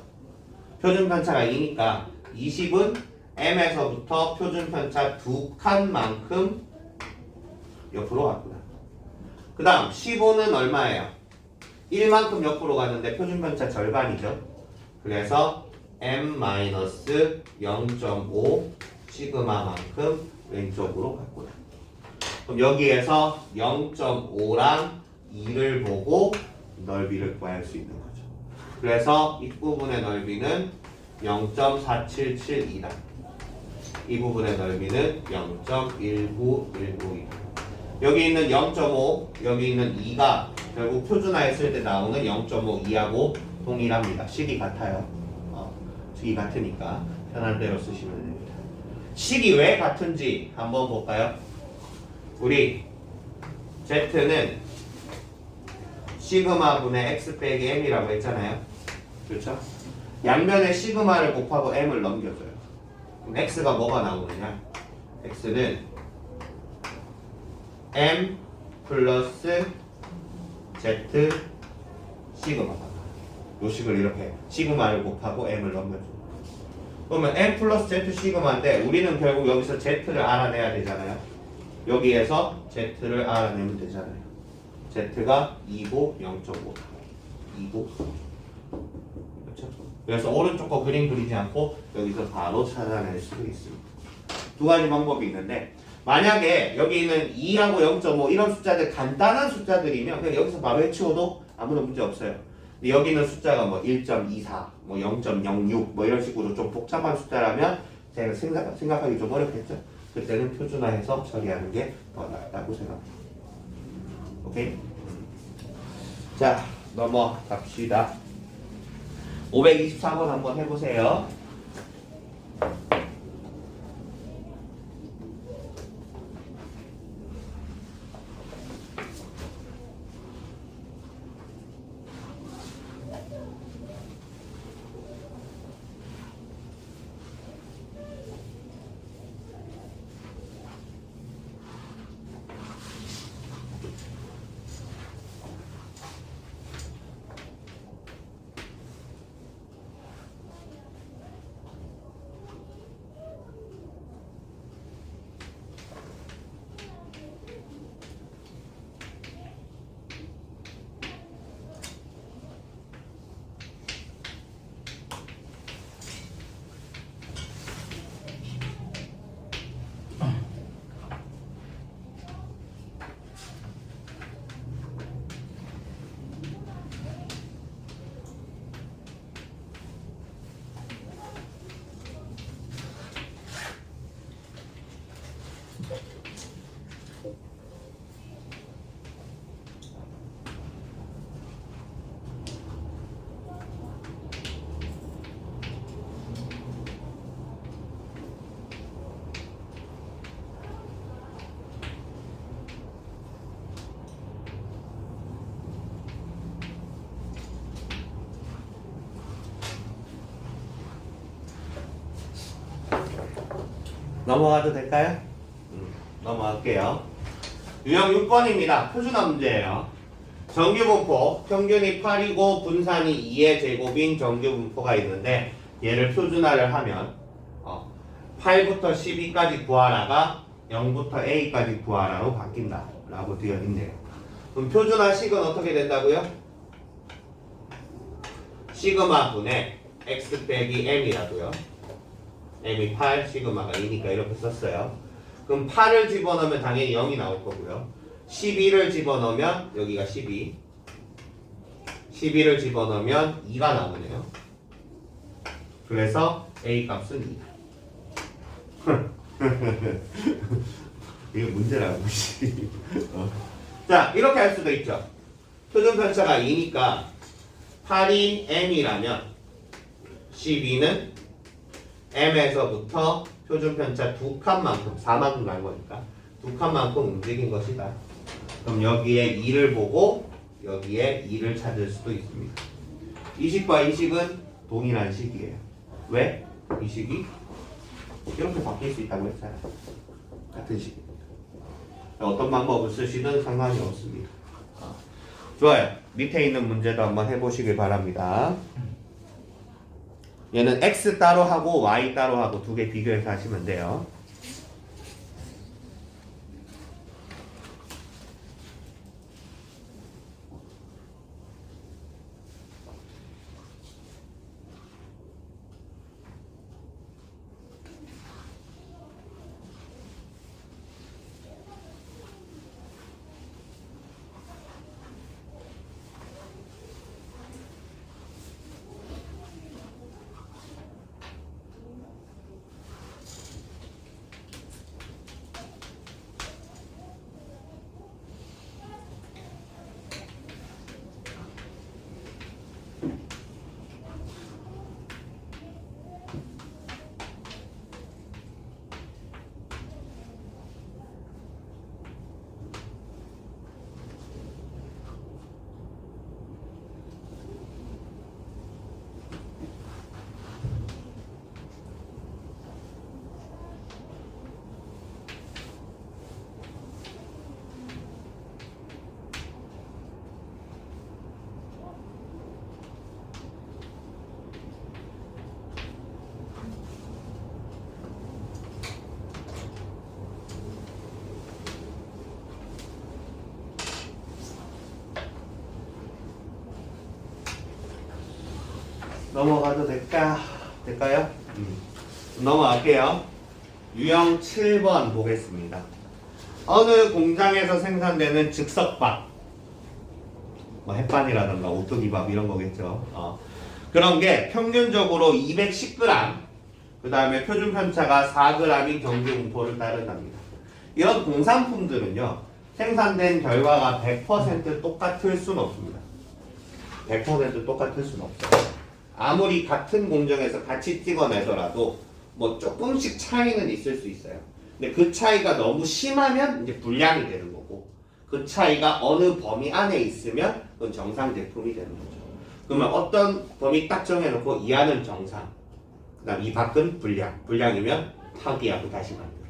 표준 편차가 2니까 20은 M에서부터 표준 편차 2칸만큼 옆으로 갔구나. 그 다음 15는 얼마예요? 1만큼 옆으로 갔는데 표준 편차 절반이죠. 그래서 M-0.5 시그마만큼 왼쪽으로 갔구나. 그럼 여기에서 0.5랑 2를 보고 넓이를 구할 수 있는 거죠. 그래서 이 부분의 넓이는 0.4772다. 이 부분의 넓이는 0.1919이다. 여기 있는 0.5, 여기 있는 2가 결국 표준화했을 때 나오는 0.5, 2하고 동일합니다. 식이 같아요. 식이 같으니까 편한 대로 쓰시면 됩니다. 식이 왜 같은지 한번 볼까요? 우리 Z는 시그마 분의 x 빼기 m이라고 했잖아요. 그렇죠? 양면에 시그마를 곱하고 m을 넘겨줘요. 그럼 x가 뭐가 나오느냐? x는 m 플러스 z 시그마가 나와요. 요 식을 이렇게 시그마를 곱하고 m을 넘겨줘요. 그러면 m 플러스 z 시그마인데 우리는 결국 여기서 z를 알아내야 되잖아요. 여기에서 z를 알아내면 되잖아요. z가 2고 0.5 2고 그렇죠? 그래서 오른쪽 거 그림 그리지 않고 여기서 바로 찾아낼 수도 있습니다. 두 가지 방법이 있는데 만약에 여기 있는 2하고 0.5 이런 숫자들 간단한 숫자들이면 그냥 여기서 바로 해치워도 아무런 문제 없어요. 근데 여기 있는 숫자가 뭐 1.24, 뭐 0.06 뭐 이런 식으로 좀 복잡한 숫자라면 제가 생각하기 좀 어렵겠죠? 그때는 표준화해서 처리하는 게 더 낫다고 생각합니다. 오케이? 자, 넘어갑시다. 524번 한번 해보세요. 넘어가도 될까요? 넘어갈게요. 유형 6번입니다. 표준화 문제예요. 정규분포, 평균이 8이고 분산이 2의 제곱인 정규분포가 있는데 얘를 표준화를 하면 8부터 12까지 구하라가 0부터 a까지 구하라로 바뀐다 라고 되어 있네요. 그럼 표준화식은 어떻게 된다고요? 시그마 분의 x 빼기 m이라고요. m이 8, 시그마가 2니까 이렇게 썼어요. 그럼 8을 집어넣으면 당연히 0이 나올 거고요. 12를 집어넣으면 여기가 12, 11을 집어넣으면 2가 나오네요. 그래서 a 값은 2다. 이거 문제라고. 자, 이렇게 할 수도 있죠. 표준편차가 2니까 8이 m이라면 12는 m에서부터 표준편차 2칸만큼 4만큼 간 거니까 2칸만큼 움직인 것이다. 그럼 여기에 2를 보고 여기에 2를 찾을 수도 있습니다. 이 식과 이 식은 동일한 식이에요. 왜? 이 식이 이렇게 바뀔 수 있다고 했잖아요. 같은 식입니다. 어떤 방법을 쓰시든 상관이 없습니다. 좋아요. 밑에 있는 문제도 한번 해보시길 바랍니다. 얘는 x 따로 하고 y 따로 하고 두 개 비교해서 하시면 돼요. 넘어가도 될까요? 넘어갈게요. 유형 7번 보겠습니다. 어느 공장에서 생산되는 즉석밥, 뭐 햇반이라든가 오뚜기밥 이런 거겠죠. 그런 게 평균적으로 210g, 그 다음에 표준 편차가 4g인 경주 공포를 따른답니다. 이런 공산품들은요, 생산된 결과가 100% 똑같을 수는 없습니다. 100% 똑같을 수는 없어요. 아무리 같은 공정에서 같이 찍어내더라도 뭐 조금씩 차이는 있을 수 있어요. 근데 그 차이가 너무 심하면 이제 불량이 되는 거고, 그 차이가 어느 범위 안에 있으면 그건 정상 제품이 되는 거죠. 그러면 어떤 범위 딱 정해놓고 이 안은 정상, 그 다음 이 밖은 불량, 불량이면 파기하고 다시 만들어.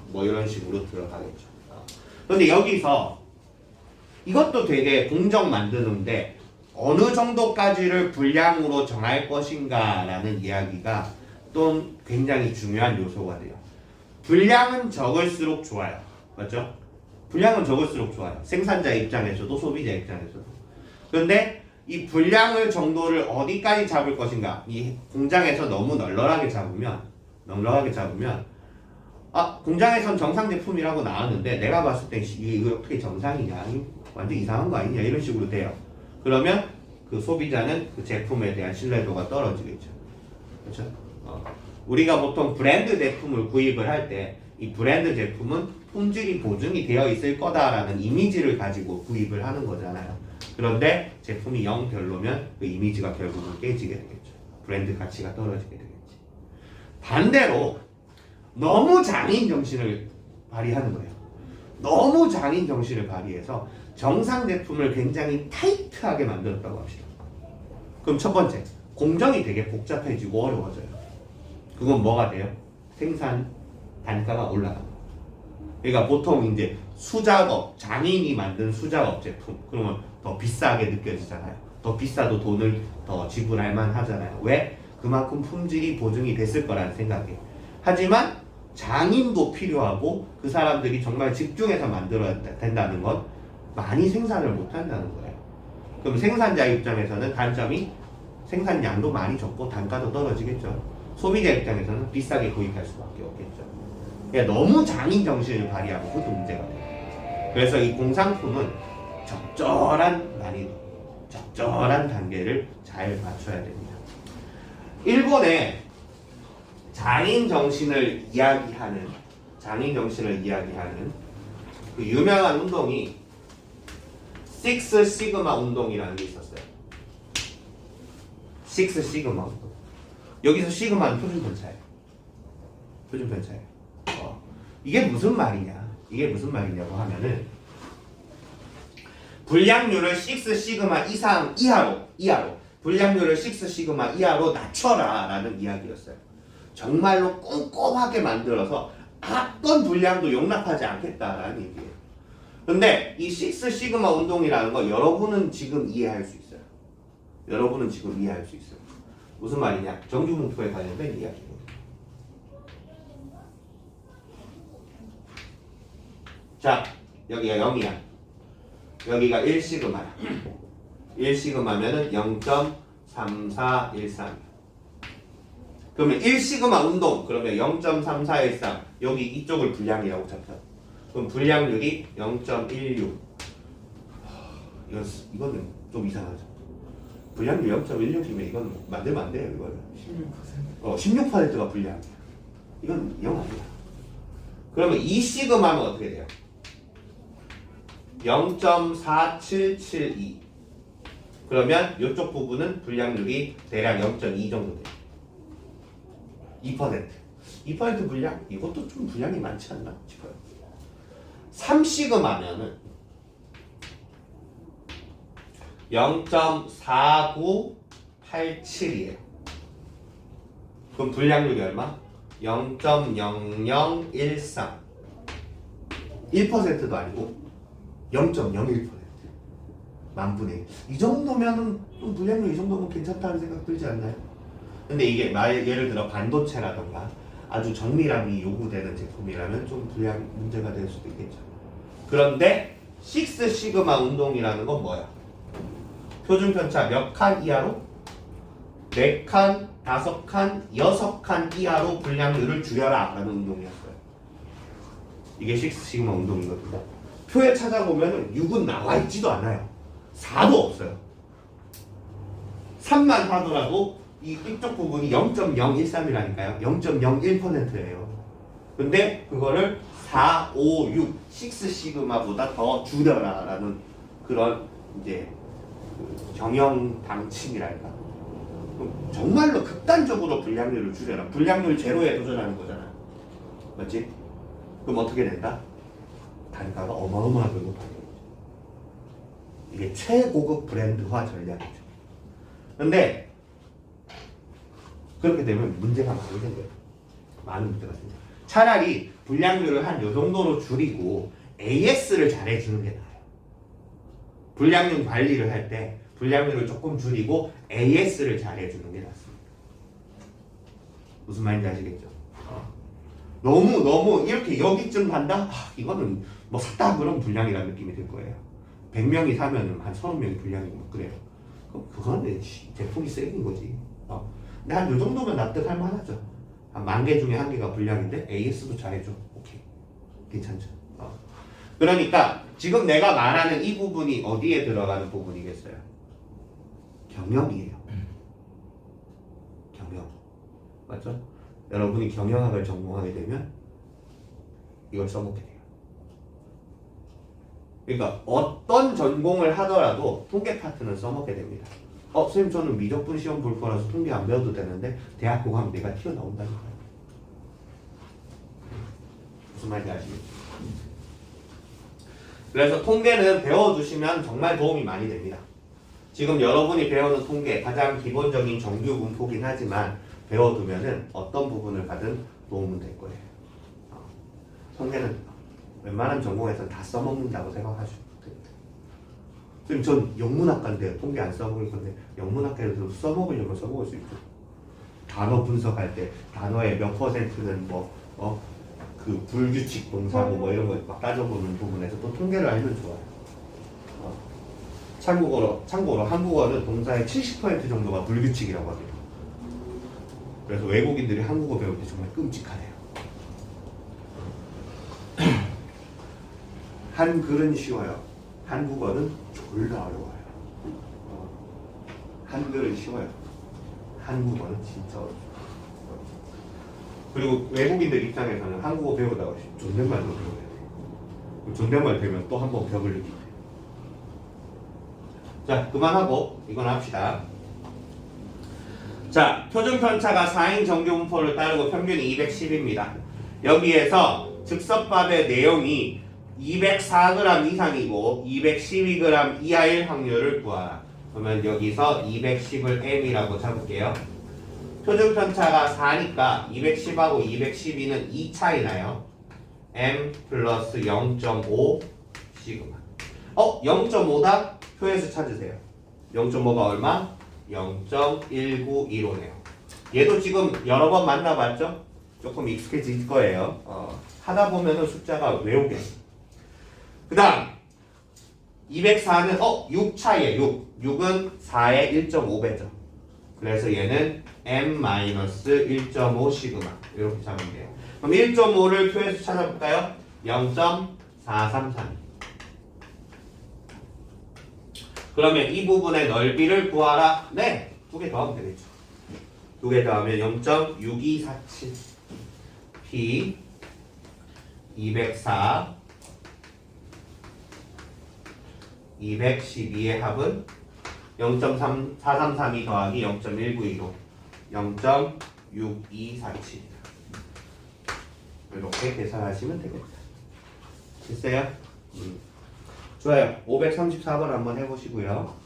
뭐 이런 식으로 들어가겠죠. 그런데 여기서 이것도 되게 공정 만드는데 어느 정도까지를 불량으로 정할 것인가 라는 이야기가 또 굉장히 중요한 요소가 돼요. 불량은 적을수록 좋아요. 맞죠? 불량은 적을수록 좋아요. 생산자 입장에서도 소비자 입장에서도. 그런데 이 불량을 정도를 어디까지 잡을 것인가, 이 공장에서 너무 널널하게 잡으면 공장에선 정상 제품이라고 나왔는데 내가 봤을 때 이거 어떻게 정상이냐, 완전 이상한 거 아니냐 이런 식으로 돼요. 그러면 그 소비자는 그 제품에 대한 신뢰도가 떨어지겠죠. 그렇죠? 우리가 보통 브랜드 제품을 구입을 할 때 이 브랜드 제품은 품질이 보증이 되어 있을 거다라는 이미지를 가지고 구입을 하는 거잖아요. 그런데 제품이 영 별로면 그 이미지가 결국은 깨지게 되겠죠. 브랜드 가치가 떨어지게 되겠지. 반대로 너무 장인 정신을 발휘하는 거예요. 너무 장인 정신을 발휘해서 정상 제품을 굉장히 타이트하게 만들었다고 합시다. 그럼 첫 번째, 공정이 되게 복잡해지고 어려워져요. 그건 뭐가 돼요? 생산 단가가 올라가요. 그러니까 보통 이제 수작업, 장인이 만든 수작업 제품, 그러면 더 비싸게 느껴지잖아요. 더 비싸도 돈을 더 지불할 만하잖아요. 왜? 그만큼 품질이 보증이 됐을 거라는 생각에. 하지만 장인도 필요하고 그 사람들이 정말 집중해서 만들어야 된다는 건 많이 생산을 못 한다는 거예요. 그럼 생산자 입장에서는 단점이 생산량도 많이 적고 단가도 떨어지겠죠. 소비자 입장에서는 비싸게 구입할 수밖에 없겠죠. 그러니까 너무 장인 정신을 발휘하고 그것도 문제가 돼요. 그래서 이 공산품은 적절한 난이도, 적절한 단계를 잘 맞춰야 됩니다. 일본의 장인 정신을 이야기하는 그 유명한 운동이 식스 시그마 운동이라는 게 있었어요. 식스 시그마 운동. 여기서 시그마는 표준 편차예요. 표준 편차예요. 이게 무슨 말이냐고 하면은 불량률을 6 시그마 이하로 불량률을 6 시그마 이하로 낮춰라 라는 이야기였어요. 정말로 꼼꼼하게 만들어서 어떤 불량도 용납하지 않겠다라는 얘기예요. 근데 이 6 시그마 운동이라는 거 여러분은 지금 이해할 수 있어요. 무슨 말이냐? 정규분포에 관련된 이야기입니다. 자, 여기가 0이야. 여기가 1 시그마야. 1 시그마면은 0.3413. 그러면 1 시그마 운동, 그러면 0.3413. 여기 이쪽을 불량이라고 잡혀. 그럼 불량률이 0.16. 이거는 좀 이상하죠. 불량률 0.16이면 이건 만들면 안 돼요, 이거는. 16%. 16%가 불량이야. 이건 영 아니야. 그러면 2 시그마면 어떻게 돼요? 0.4772. 그러면 이쪽 부분은 불량률이 대략 0.2 정도 돼요. 2%. 2% 불량? 이것도 좀 불량이 많지 않나 싶어요. 3 시그마면은 0.4987이에요. 그럼 불량률이 얼마? 0.0013. 1%도 아니고 0.01%. 만분의 1. 이 정도면은 좀 불량률 이 정도면 괜찮다는 생각 들지 않나요? 근데 이게 예를 들어 반도체라던가 아주 정밀함이 요구되는 제품이라면 좀 불량 문제가 될 수도 있겠죠. 그런데 6 시그마 운동이라는 건 뭐야? 표준 편차 몇 칸 이하로? 4칸, 5칸, 6칸 이하로 분량률을 줄여라 라는 운동이었어요. 이게 6시그마 운동이거든요. 표에 찾아보면 6은 나와 있지도 않아요. 4도 없어요. 3만 하더라도 이쪽 부분이 0.013이라니까요. 0.01%예요. 근데 그거를 4, 5, 6, 6시그마보다 더 줄여라 라는 그런 이제 그 경영 방침이랄까. 정말로 극단적으로 분량률을 줄여라. 분량률 제로에 도전하는 거잖아. 맞지? 그럼 어떻게 된다? 단가가 어마어마하게 높아져요. 이게 최고급 브랜드화 전략이죠. 근데 그렇게 되면 문제가 많이 생겨요. 많은 문제가 생겨요. 차라리 분량률을 한 요 정도로 줄이고 AS를 잘해주는 게 나아요. 분량률 관리를 할 때 분량률을 조금 줄이고 AS를 잘해주는 게 낫습니다. 무슨 말인지 아시겠죠? 너무 이렇게 여기쯤 간다? 이거는 뭐 샀다 그런 분량이라는 느낌이 들 거예요. 100명이 사면은 한 30명이 분량이고 그래요. 그거는 제품이 세긴 거지. 근데 한 요 정도면 납득할 만하죠. 한 10,000개 중에 1개가 분량인데 AS도 잘해줘. 오케이. 괜찮죠. 그러니까 지금 내가 말하는 이 부분이 어디에 들어가는 부분이겠어요? 경영이에요. 경영. 맞죠? 여러분이 경영학을 전공하게 되면 이걸 써먹게 돼요. 그러니까 어떤 전공을 하더라도 통계 파트는 써먹게 됩니다. 선생님 저는 미적분 시험 볼 거라서 통계 안 배워도 되는데 대학교 가면 내가 튀어나온다니까요. 무슨 말인지 아시겠죠? 그래서 통계는 배워두시면 정말 도움이 많이 됩니다. 지금 여러분이 배우는 통계 가장 기본적인 정규 분포긴 하지만 배워두면은 어떤 부분을 가든 도움은 될 거예요. 통계는 웬만한 전공에서 다 써먹는다고 생각하시면 됩니다. 지금 전 영문학과인데 통계 안 써먹을 건데 영문학과에서 써먹으려면 써먹을 수 있죠. 단어 분석할 때 단어의 몇 %는 그 불규칙 동사고 뭐 이런 거 막 따져보는 부분에서 또 통계를 알면 좋아요. 참고로 한국어는 동사의 70% 정도가 불규칙이라고 합니다. 그래서 외국인들이 한국어 배울 때 정말 끔찍하네요. 한글은 쉬워요. 한국어는 졸라 어려워요. 한글은 쉬워요. 한국어는 진짜 어려워요. 그리고 외국인들 입장에서는 한국어 배우다가 존댓말도 배워야 돼요. 존댓말 배우면 또 한 번 벽을 느끼게 돼요. 자, 그만하고 이건 합시다. 자, 표준편차가 4인 정규분포를 따르고 평균이 210입니다. 여기에서 즉석밥의 내용이 204g 이상이고 212g 이하일 확률을 구하라. 그러면 여기서 210을 m이라고 잡을게요. 표준편차가 4니까 210하고 212는 2 차이나요. m 플러스 0.5 시그마. 0.5다? 표에서 찾으세요. 0.5가 얼마? 0.1915네요. 얘도 지금 여러 번 만나봤죠? 조금 익숙해질 거예요. 하다 보면은 숫자가 외우게. 그 다음 204는 6 차이에요. 6은 4의 1.5배죠. 그래서 얘는 m-1.5 시그마 이렇게 잡으면 돼요. 그럼 1.5를 표에서 찾아볼까요? 0.433. 그러면 이 부분의 넓이를 구하라. 네, 2개 더하면 되겠죠. 2개 더하면 0.6247. P 204 212의 합은 0.4332 더하기 0.1915 0.6247 이렇게 계산하시면 되겠다. 됐어요? 좋아요. 534번 한번 해보시고요.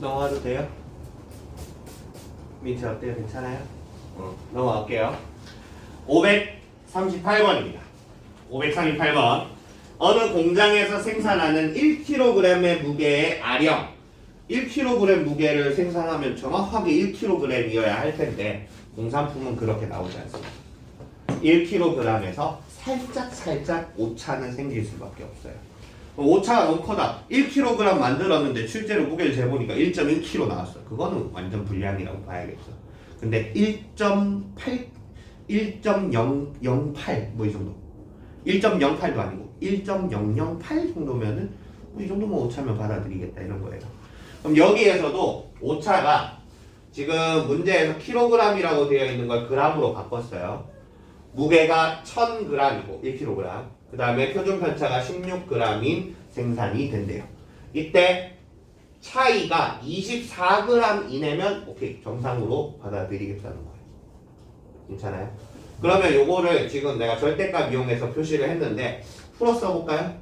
넘어가도 돼요? 밑에 어때요? 괜찮아요? 넘어갈게요. 538번입니다. 538번. 어느 공장에서 생산하는 1kg의 무게의 아령 1kg 무게를 생산하면 정확하게 1kg이어야 할 텐데 공산품은 그렇게 나오지 않습니다. 1kg에서 살짝 오차는 생길 수밖에 없어요. 오차가 너무 커다. 1kg 만들었는데 실제로 무게를 재보니까 1.1kg 나왔어요. 그거는 완전 불량이라고 봐야겠죠. 근데 1.8, 1.008 뭐 이 정도. 1.08도 아니고 1.008 정도면은 뭐 이 정도면 오차면 받아들이겠다 이런 거예요. 그럼 여기에서도 오차가 지금 문제에서 kg이라고 되어 있는 걸 g으로 바꿨어요. 무게가 1000g이고 1kg. 그 다음에 표준 편차가 16g인 생산이 된대요. 이때 차이가 24g 이내면 오케이 정상으로 받아들이겠다는 거예요. 괜찮아요? 그러면 요거를 지금 내가 절대값 이용해서 표시를 했는데 풀어 써볼까요?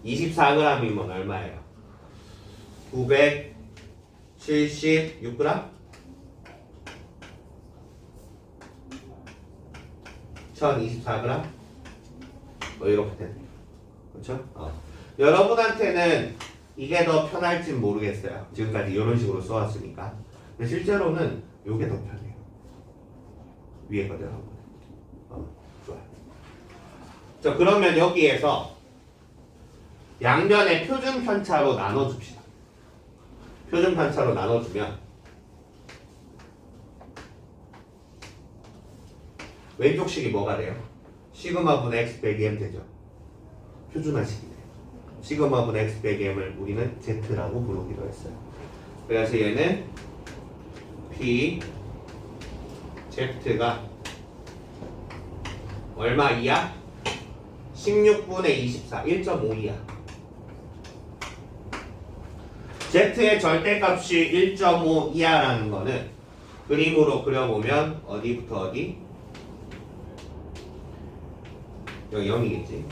24g이면 얼마예요? 976g? 1024g? 뭐 이렇게 되네요. 그렇죠? 여러분한테는 이게 더 편할진 모르겠어요. 지금까지 이런 식으로 써왔으니까. 근데 실제로는 이게 더 편해요. 위에 거대로 한 번. 좋아요. 자, 그러면 여기에서 양면의 표준 편차로 나눠줍시다. 표준 편차로 나눠주면 왼쪽식이 뭐가 돼요? 시그마분의 x 빼기 m 되죠. 표준화식이 돼요. 시그마분의 x 빼기 m을 우리는 z라고 부르기로 했어요. 그래서 얘는 p z가 얼마 이하? 16분의 24, 1.5이야. z의 절대값이 1.5 이하라는 거는 그림으로 그려보면 어디부터 어디? 여기 0이겠지.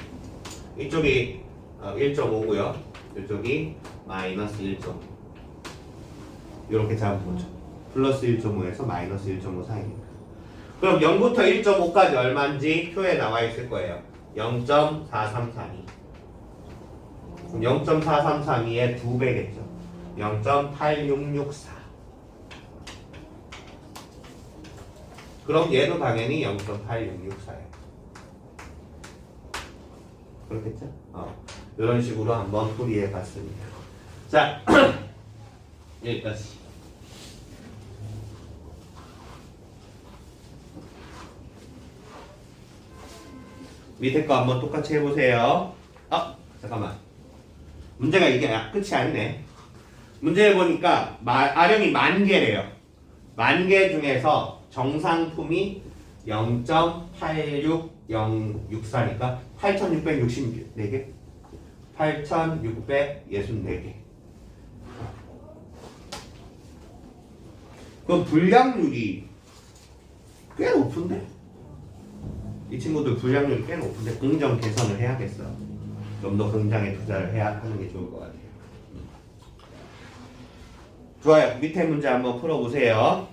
이쪽이 1.5고요. 이쪽이 마이너스 1.5. 이렇게 잡아보죠. 플러스 1.5에서 마이너스 1.5 사이니까. 그럼 0부터 1.5까지 얼마인지 표에 나와 있을 거예요. 0.4332. 그럼 0.4332의 2배겠죠. 0.8664. 그럼 얘도 당연히 0.8664예요. 그렇겠죠? 이런 식으로 한번 풀이해 봤습니다. 자, 여기까지. 밑에 거 한번 똑같이 해보세요. 잠깐만. 문제가 이게 끝이 아니네. 문제 보니까 아령이 10,000개래요. 10,000개 중에서 정상품이 0.86064니까 8,664개? 8,664개. 그럼 불량률이 꽤 높은데? 이 친구들 불량률이 꽤 높은데 공정 개선을 해야겠어. 좀 더 공장에 투자를 해야 하는 게 좋을 것 같아요. 좋아요. 밑에 문제 한번 풀어보세요.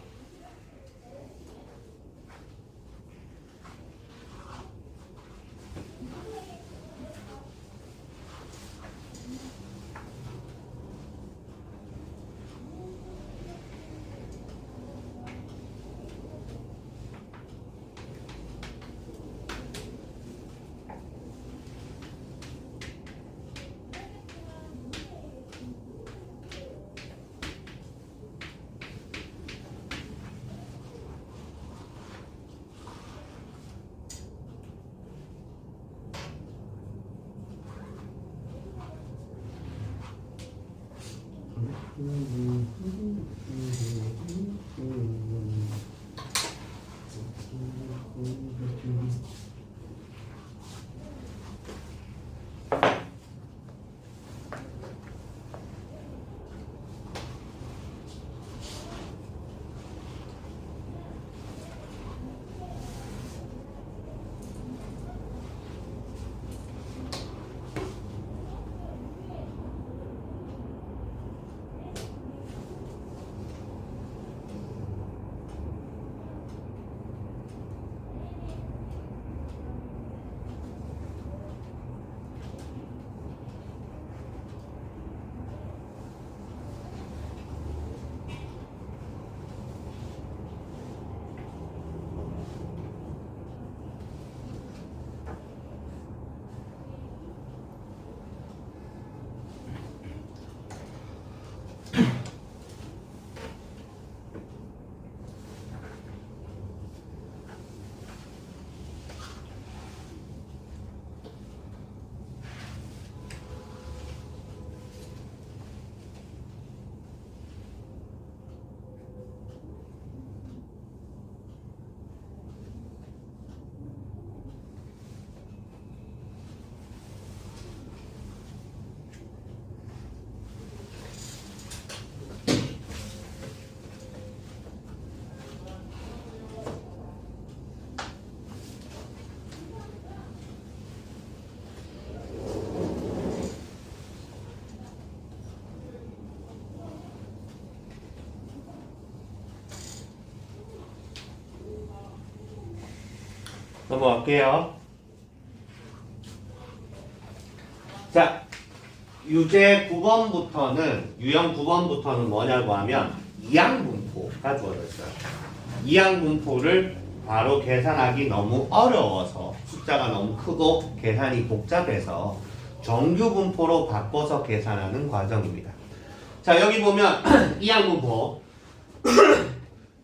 넘어갈게요. 자, 유제 9번부터는 유형 9번부터는 뭐냐고 하면 이항분포가 주어져 있어요. 이항분포를 바로 계산하기 너무 어려워서 숫자가 너무 크고 계산이 복잡해서 정규분포로 바꿔서 계산하는 과정입니다. 자, 여기 보면 이항분포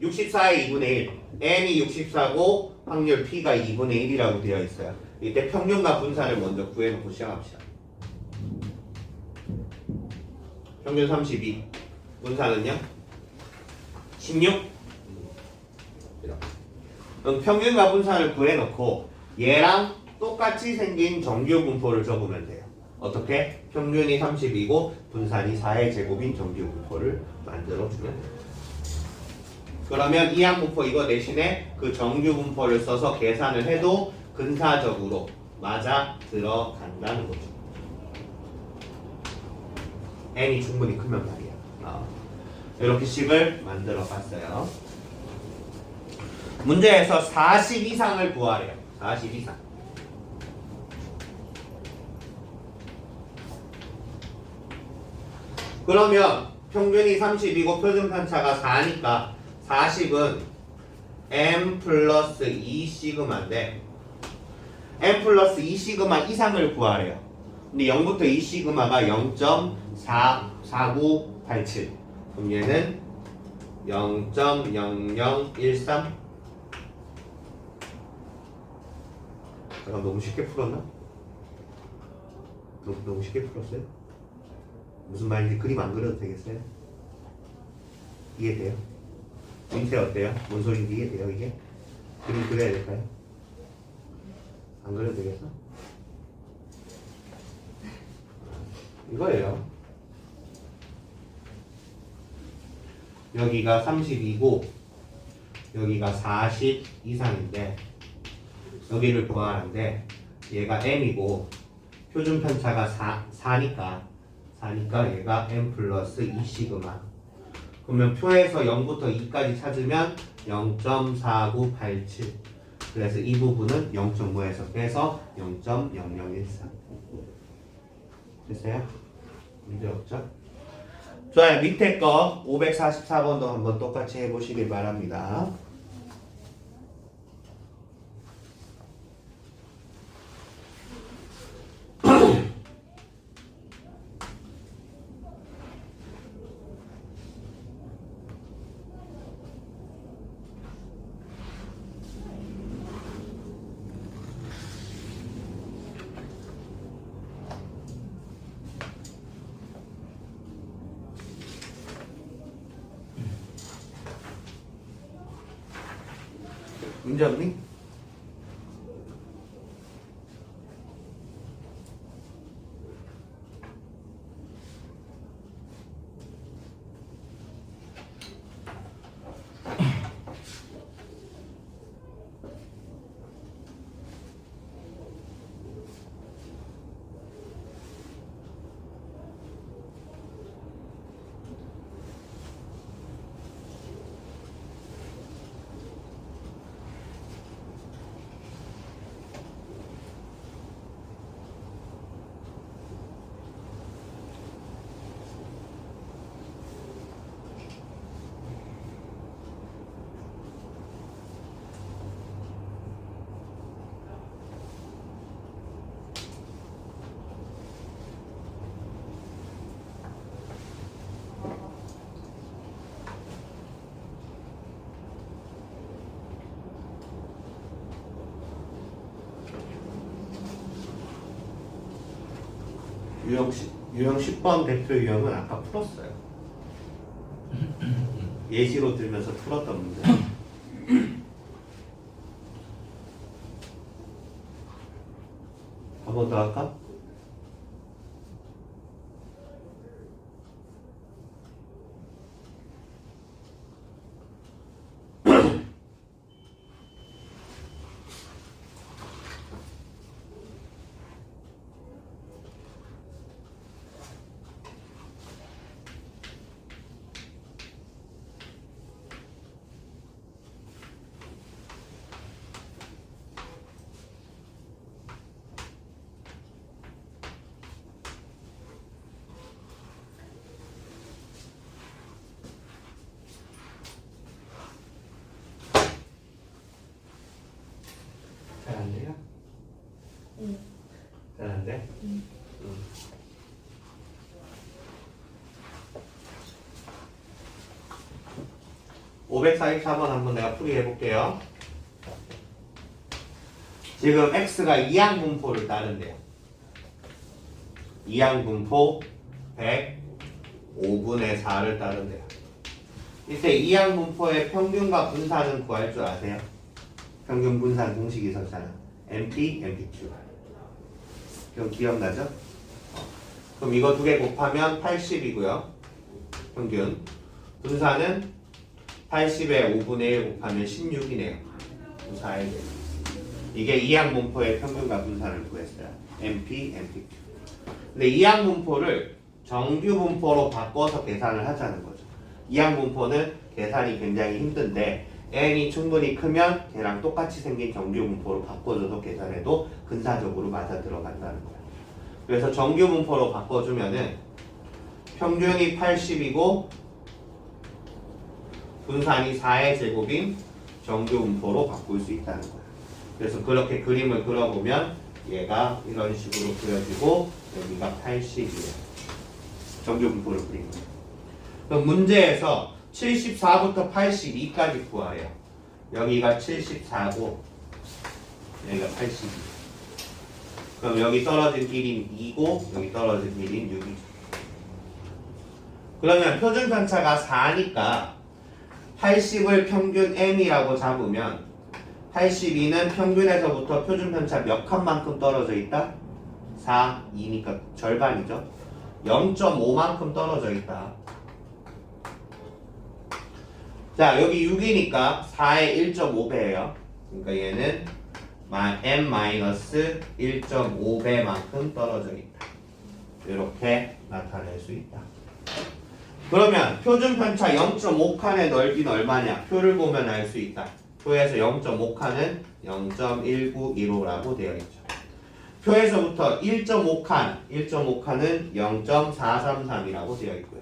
64의 2분의 1 n이 64고 확률 p가 2분의 1이라고 되어 있어요. 이때 평균과 분산을 먼저 구해놓고 시작합시다. 평균 32 분산은요? 16 그럼 평균과 분산을 구해놓고 얘랑 똑같이 생긴 정규분포를 적으면 돼요. 어떻게? 평균이 30이고 분산이 4의 제곱인 정규분포를 만들어주면 돼요. 그러면 이항분포 이거 대신에 그 정규분포를 써서 계산을 해도 근사적으로 맞아 들어간다는 거죠. n이 충분히 크면 말이야. 이렇게 식을 만들어 봤어요. 문제에서 40 이상을 구하래요. 40 이상. 그러면 평균이 30이고 표준 편차가 4니까 40은 m 플러스 2 시그마인데 m 플러스 2 시그마 이상을 구하래요. 근데 0부터 2 시그마가 0.4987. 그럼 얘는 0.0013. 잠깐 너무 쉽게 풀었나? 너무 쉽게 풀었어요? 무슨 말인지 그림 안 그려도 되겠어요? 이해돼요? 인쇄 어때요? 뭔 소리인지 이해돼요 이게? 그림 그려야 될까요? 안 그려도 되겠어? 이거예요. 여기가 32고 여기가 40 이상인데 여기를 구하는데 얘가 m이고 표준 편차가 4니까 얘가 m 플러스 2 시그마. 그러면 표에서 0부터 2까지 찾으면 0.4987. 그래서 이 부분은 0.5에서 빼서 0.0013. 됐어요? 문제 없죠? 좋아요. 밑에 거 544번도 한번 똑같이 해보시길 바랍니다. 문제 없니? 유형 10번 대표 유형은 아까 풀었어요. 예시로 들면서 풀었던 문제. 한 번 더 할까? 되는데? 544번 한번 내가 풀이 해볼게요. 지금 x가 이항분포를 따른대요. 이항분포 105분의 4를 따른대요. 이때 이항분포의 평균과 분산은 구할 줄 아세요? 평균 분산 공식이 있었잖아. MP, MPQ. 그럼 기억나죠? 그럼 이거 두 개 곱하면 80이고요. 평균. 분산은 80에 5분의 1 곱하면 16이네요. 4에 대해. 이게 이항분포의 평균과 분산을 구했어요. MP, MPQ. 근데 이항분포를 정규분포로 바꿔서 계산을 하자는 거죠. 이항분포는 계산이 굉장히 힘든데 n이 충분히 크면 걔랑 똑같이 생긴 정규분포로 바꿔줘서 계산해도 근사적으로 맞아 들어간다는 거예요. 그래서 정규분포로 바꿔주면은 평균이 80이고 분산이 4의 제곱인 정규분포로 바꿀 수 있다는 거예요. 그래서 그렇게 그림을 그려보면 얘가 이런 식으로 그려지고 여기가 80이에요. 정규분포를 그린 거예요. 그럼 문제에서 74부터 82까지 구하래요. 여기가 74고 여기가 82. 그럼 여기 떨어진 길이는 2고 여기 떨어진 길이는 6이죠. 그러면 표준 편차가 4니까 80을 평균 m이라고 잡으면 82는 평균에서부터 표준 편차 몇 칸만큼 떨어져 있다? 4, 2니까 절반이죠. 0.5만큼 떨어져 있다. 자, 여기 6이니까 4의 1.5배예요. 그러니까 얘는 m-1.5배만큼 떨어져 있다. 이렇게 나타낼 수 있다. 그러면 표준 편차 0.5칸의 넓이는 얼마냐? 표를 보면 알 수 있다. 표에서 0.5칸은 0.1915라고 되어 있죠. 표에서부터 1.5칸은 0.433이라고 되어 있고요.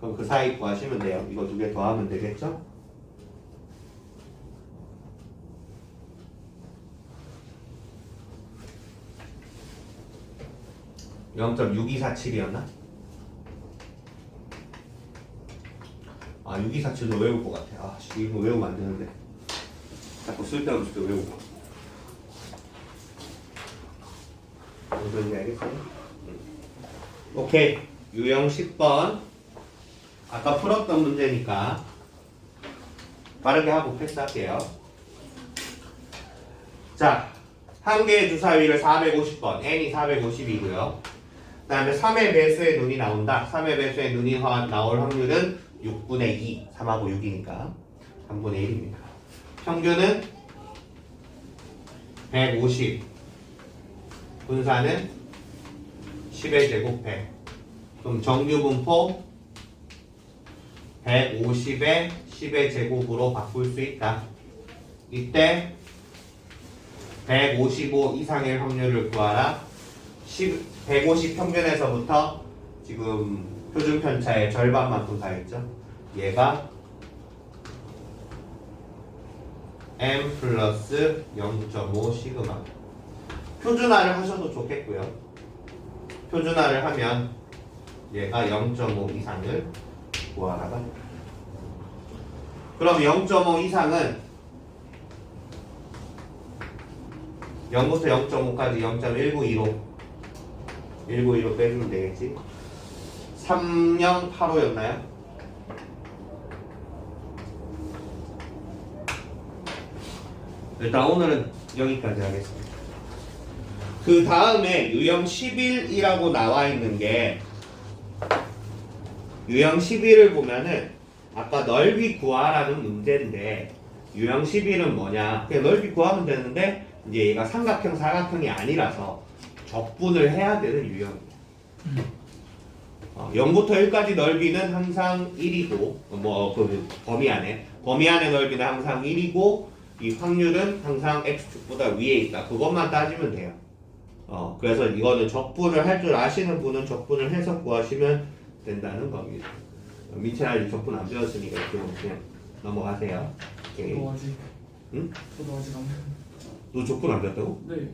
그럼 그 사이 구하시면 돼요. 이거 두 개 더하면 되겠죠? (0.6247이었나) 아 6247도 외울 것 같아. 아 이거 외우면 안 되는데 자꾸 쓸데없이 또 외우고. 무슨 알겠어요? 오케이. 유형 10번 아까 풀었던 문제니까 빠르게 하고 패스할게요. 자, 한 개의 주사위를 450번, n이 450이고요. 그 다음에 3의 배수의 눈이 나온다. 3의 배수의 눈이 나올 확률은 6분의 2, 3하고 6이니까 3분의 1입니다. 평균은 150, 분산은 10의 제곱해. 그럼 정규분포 150에 10의 제곱으로 바꿀 수 있다. 이때 155 이상의 확률을 구하라. 150 평균에서부터 지금 표준 편차의 절반만큼 가있죠. 얘가 m 플러스 0.5 시그마. 표준화를 하셔도 좋겠고요. 표준화를 하면 얘가 0.5 이상을 구하라가. 그럼 0.5 이상은 0부터 0.5까지 0.1915 빼주면 되겠지. 3085였나요? 일단 오늘은 여기까지 하겠습니다. 그 다음에 유형 11이라고 나와 있는 게 유형 11을 보면은 아까 넓이 구하라는 문제인데 유형 11은 뭐냐? 그냥 넓이 구하면 되는데 이제 얘가 삼각형, 사각형이 아니라서 적분을 해야 되는 유형이에요. 0부터 1까지 넓이는 항상 1이고 그 범위 안에 넓이는 항상 1이고 이 확률은 항상 x축보다 위에 있다. 그것만 따지면 돼요. 그래서 이거는 적분을 할 줄 아시는 분은 적분을 해서 구하시면 된다는 겁니다. 밑에 아직 적분 안 배웠으니까 그냥 넘어가세요. 오케이. 저도 아직 응? 저도 아직 안 너 적분 안 됐다고? 네.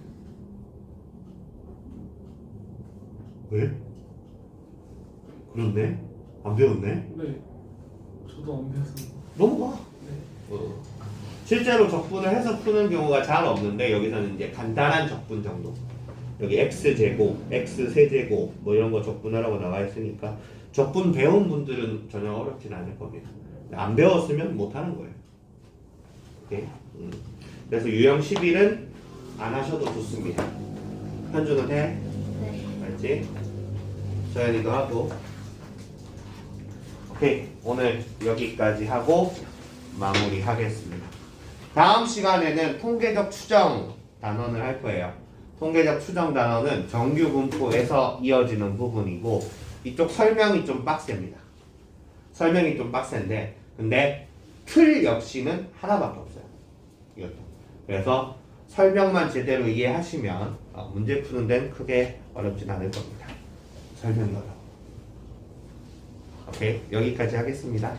왜? 그렇네. 안 배웠네. 네. 저도 안 배웠어요. 넘어가. 네. 실제로 적분을 해서 푸는 경우가 잘 없는데 여기서는 이제 간단한 적분 정도. 여기 x제곱, x세제곱 뭐 이런 거 적분하라고 나와 있으니까 적분 배운 분들은 전혀 어렵진 않을 겁니다. 안 배웠으면 못하는 거예요. 오케이? 그래서 유형 11은 안 하셔도 좋습니다. 현주는 해? 네. 알지? 서연이도 하고. 오케이, 오늘 여기까지 하고 마무리하겠습니다. 다음 시간에는 통계적 추정 단원을 할 거예요. 통계적 추정 단원은 정규 분포에서 이어지는 부분이고 이쪽 설명이 좀 빡셉니다. 설명이 좀 빡센데 근데 틀 역시는 하나밖에 없어요. 이것도. 그래서 설명만 제대로 이해하시면 문제 푸는 데는 크게 어렵진 않을 겁니다. 설명이 어려워. 오케이, 여기까지 하겠습니다.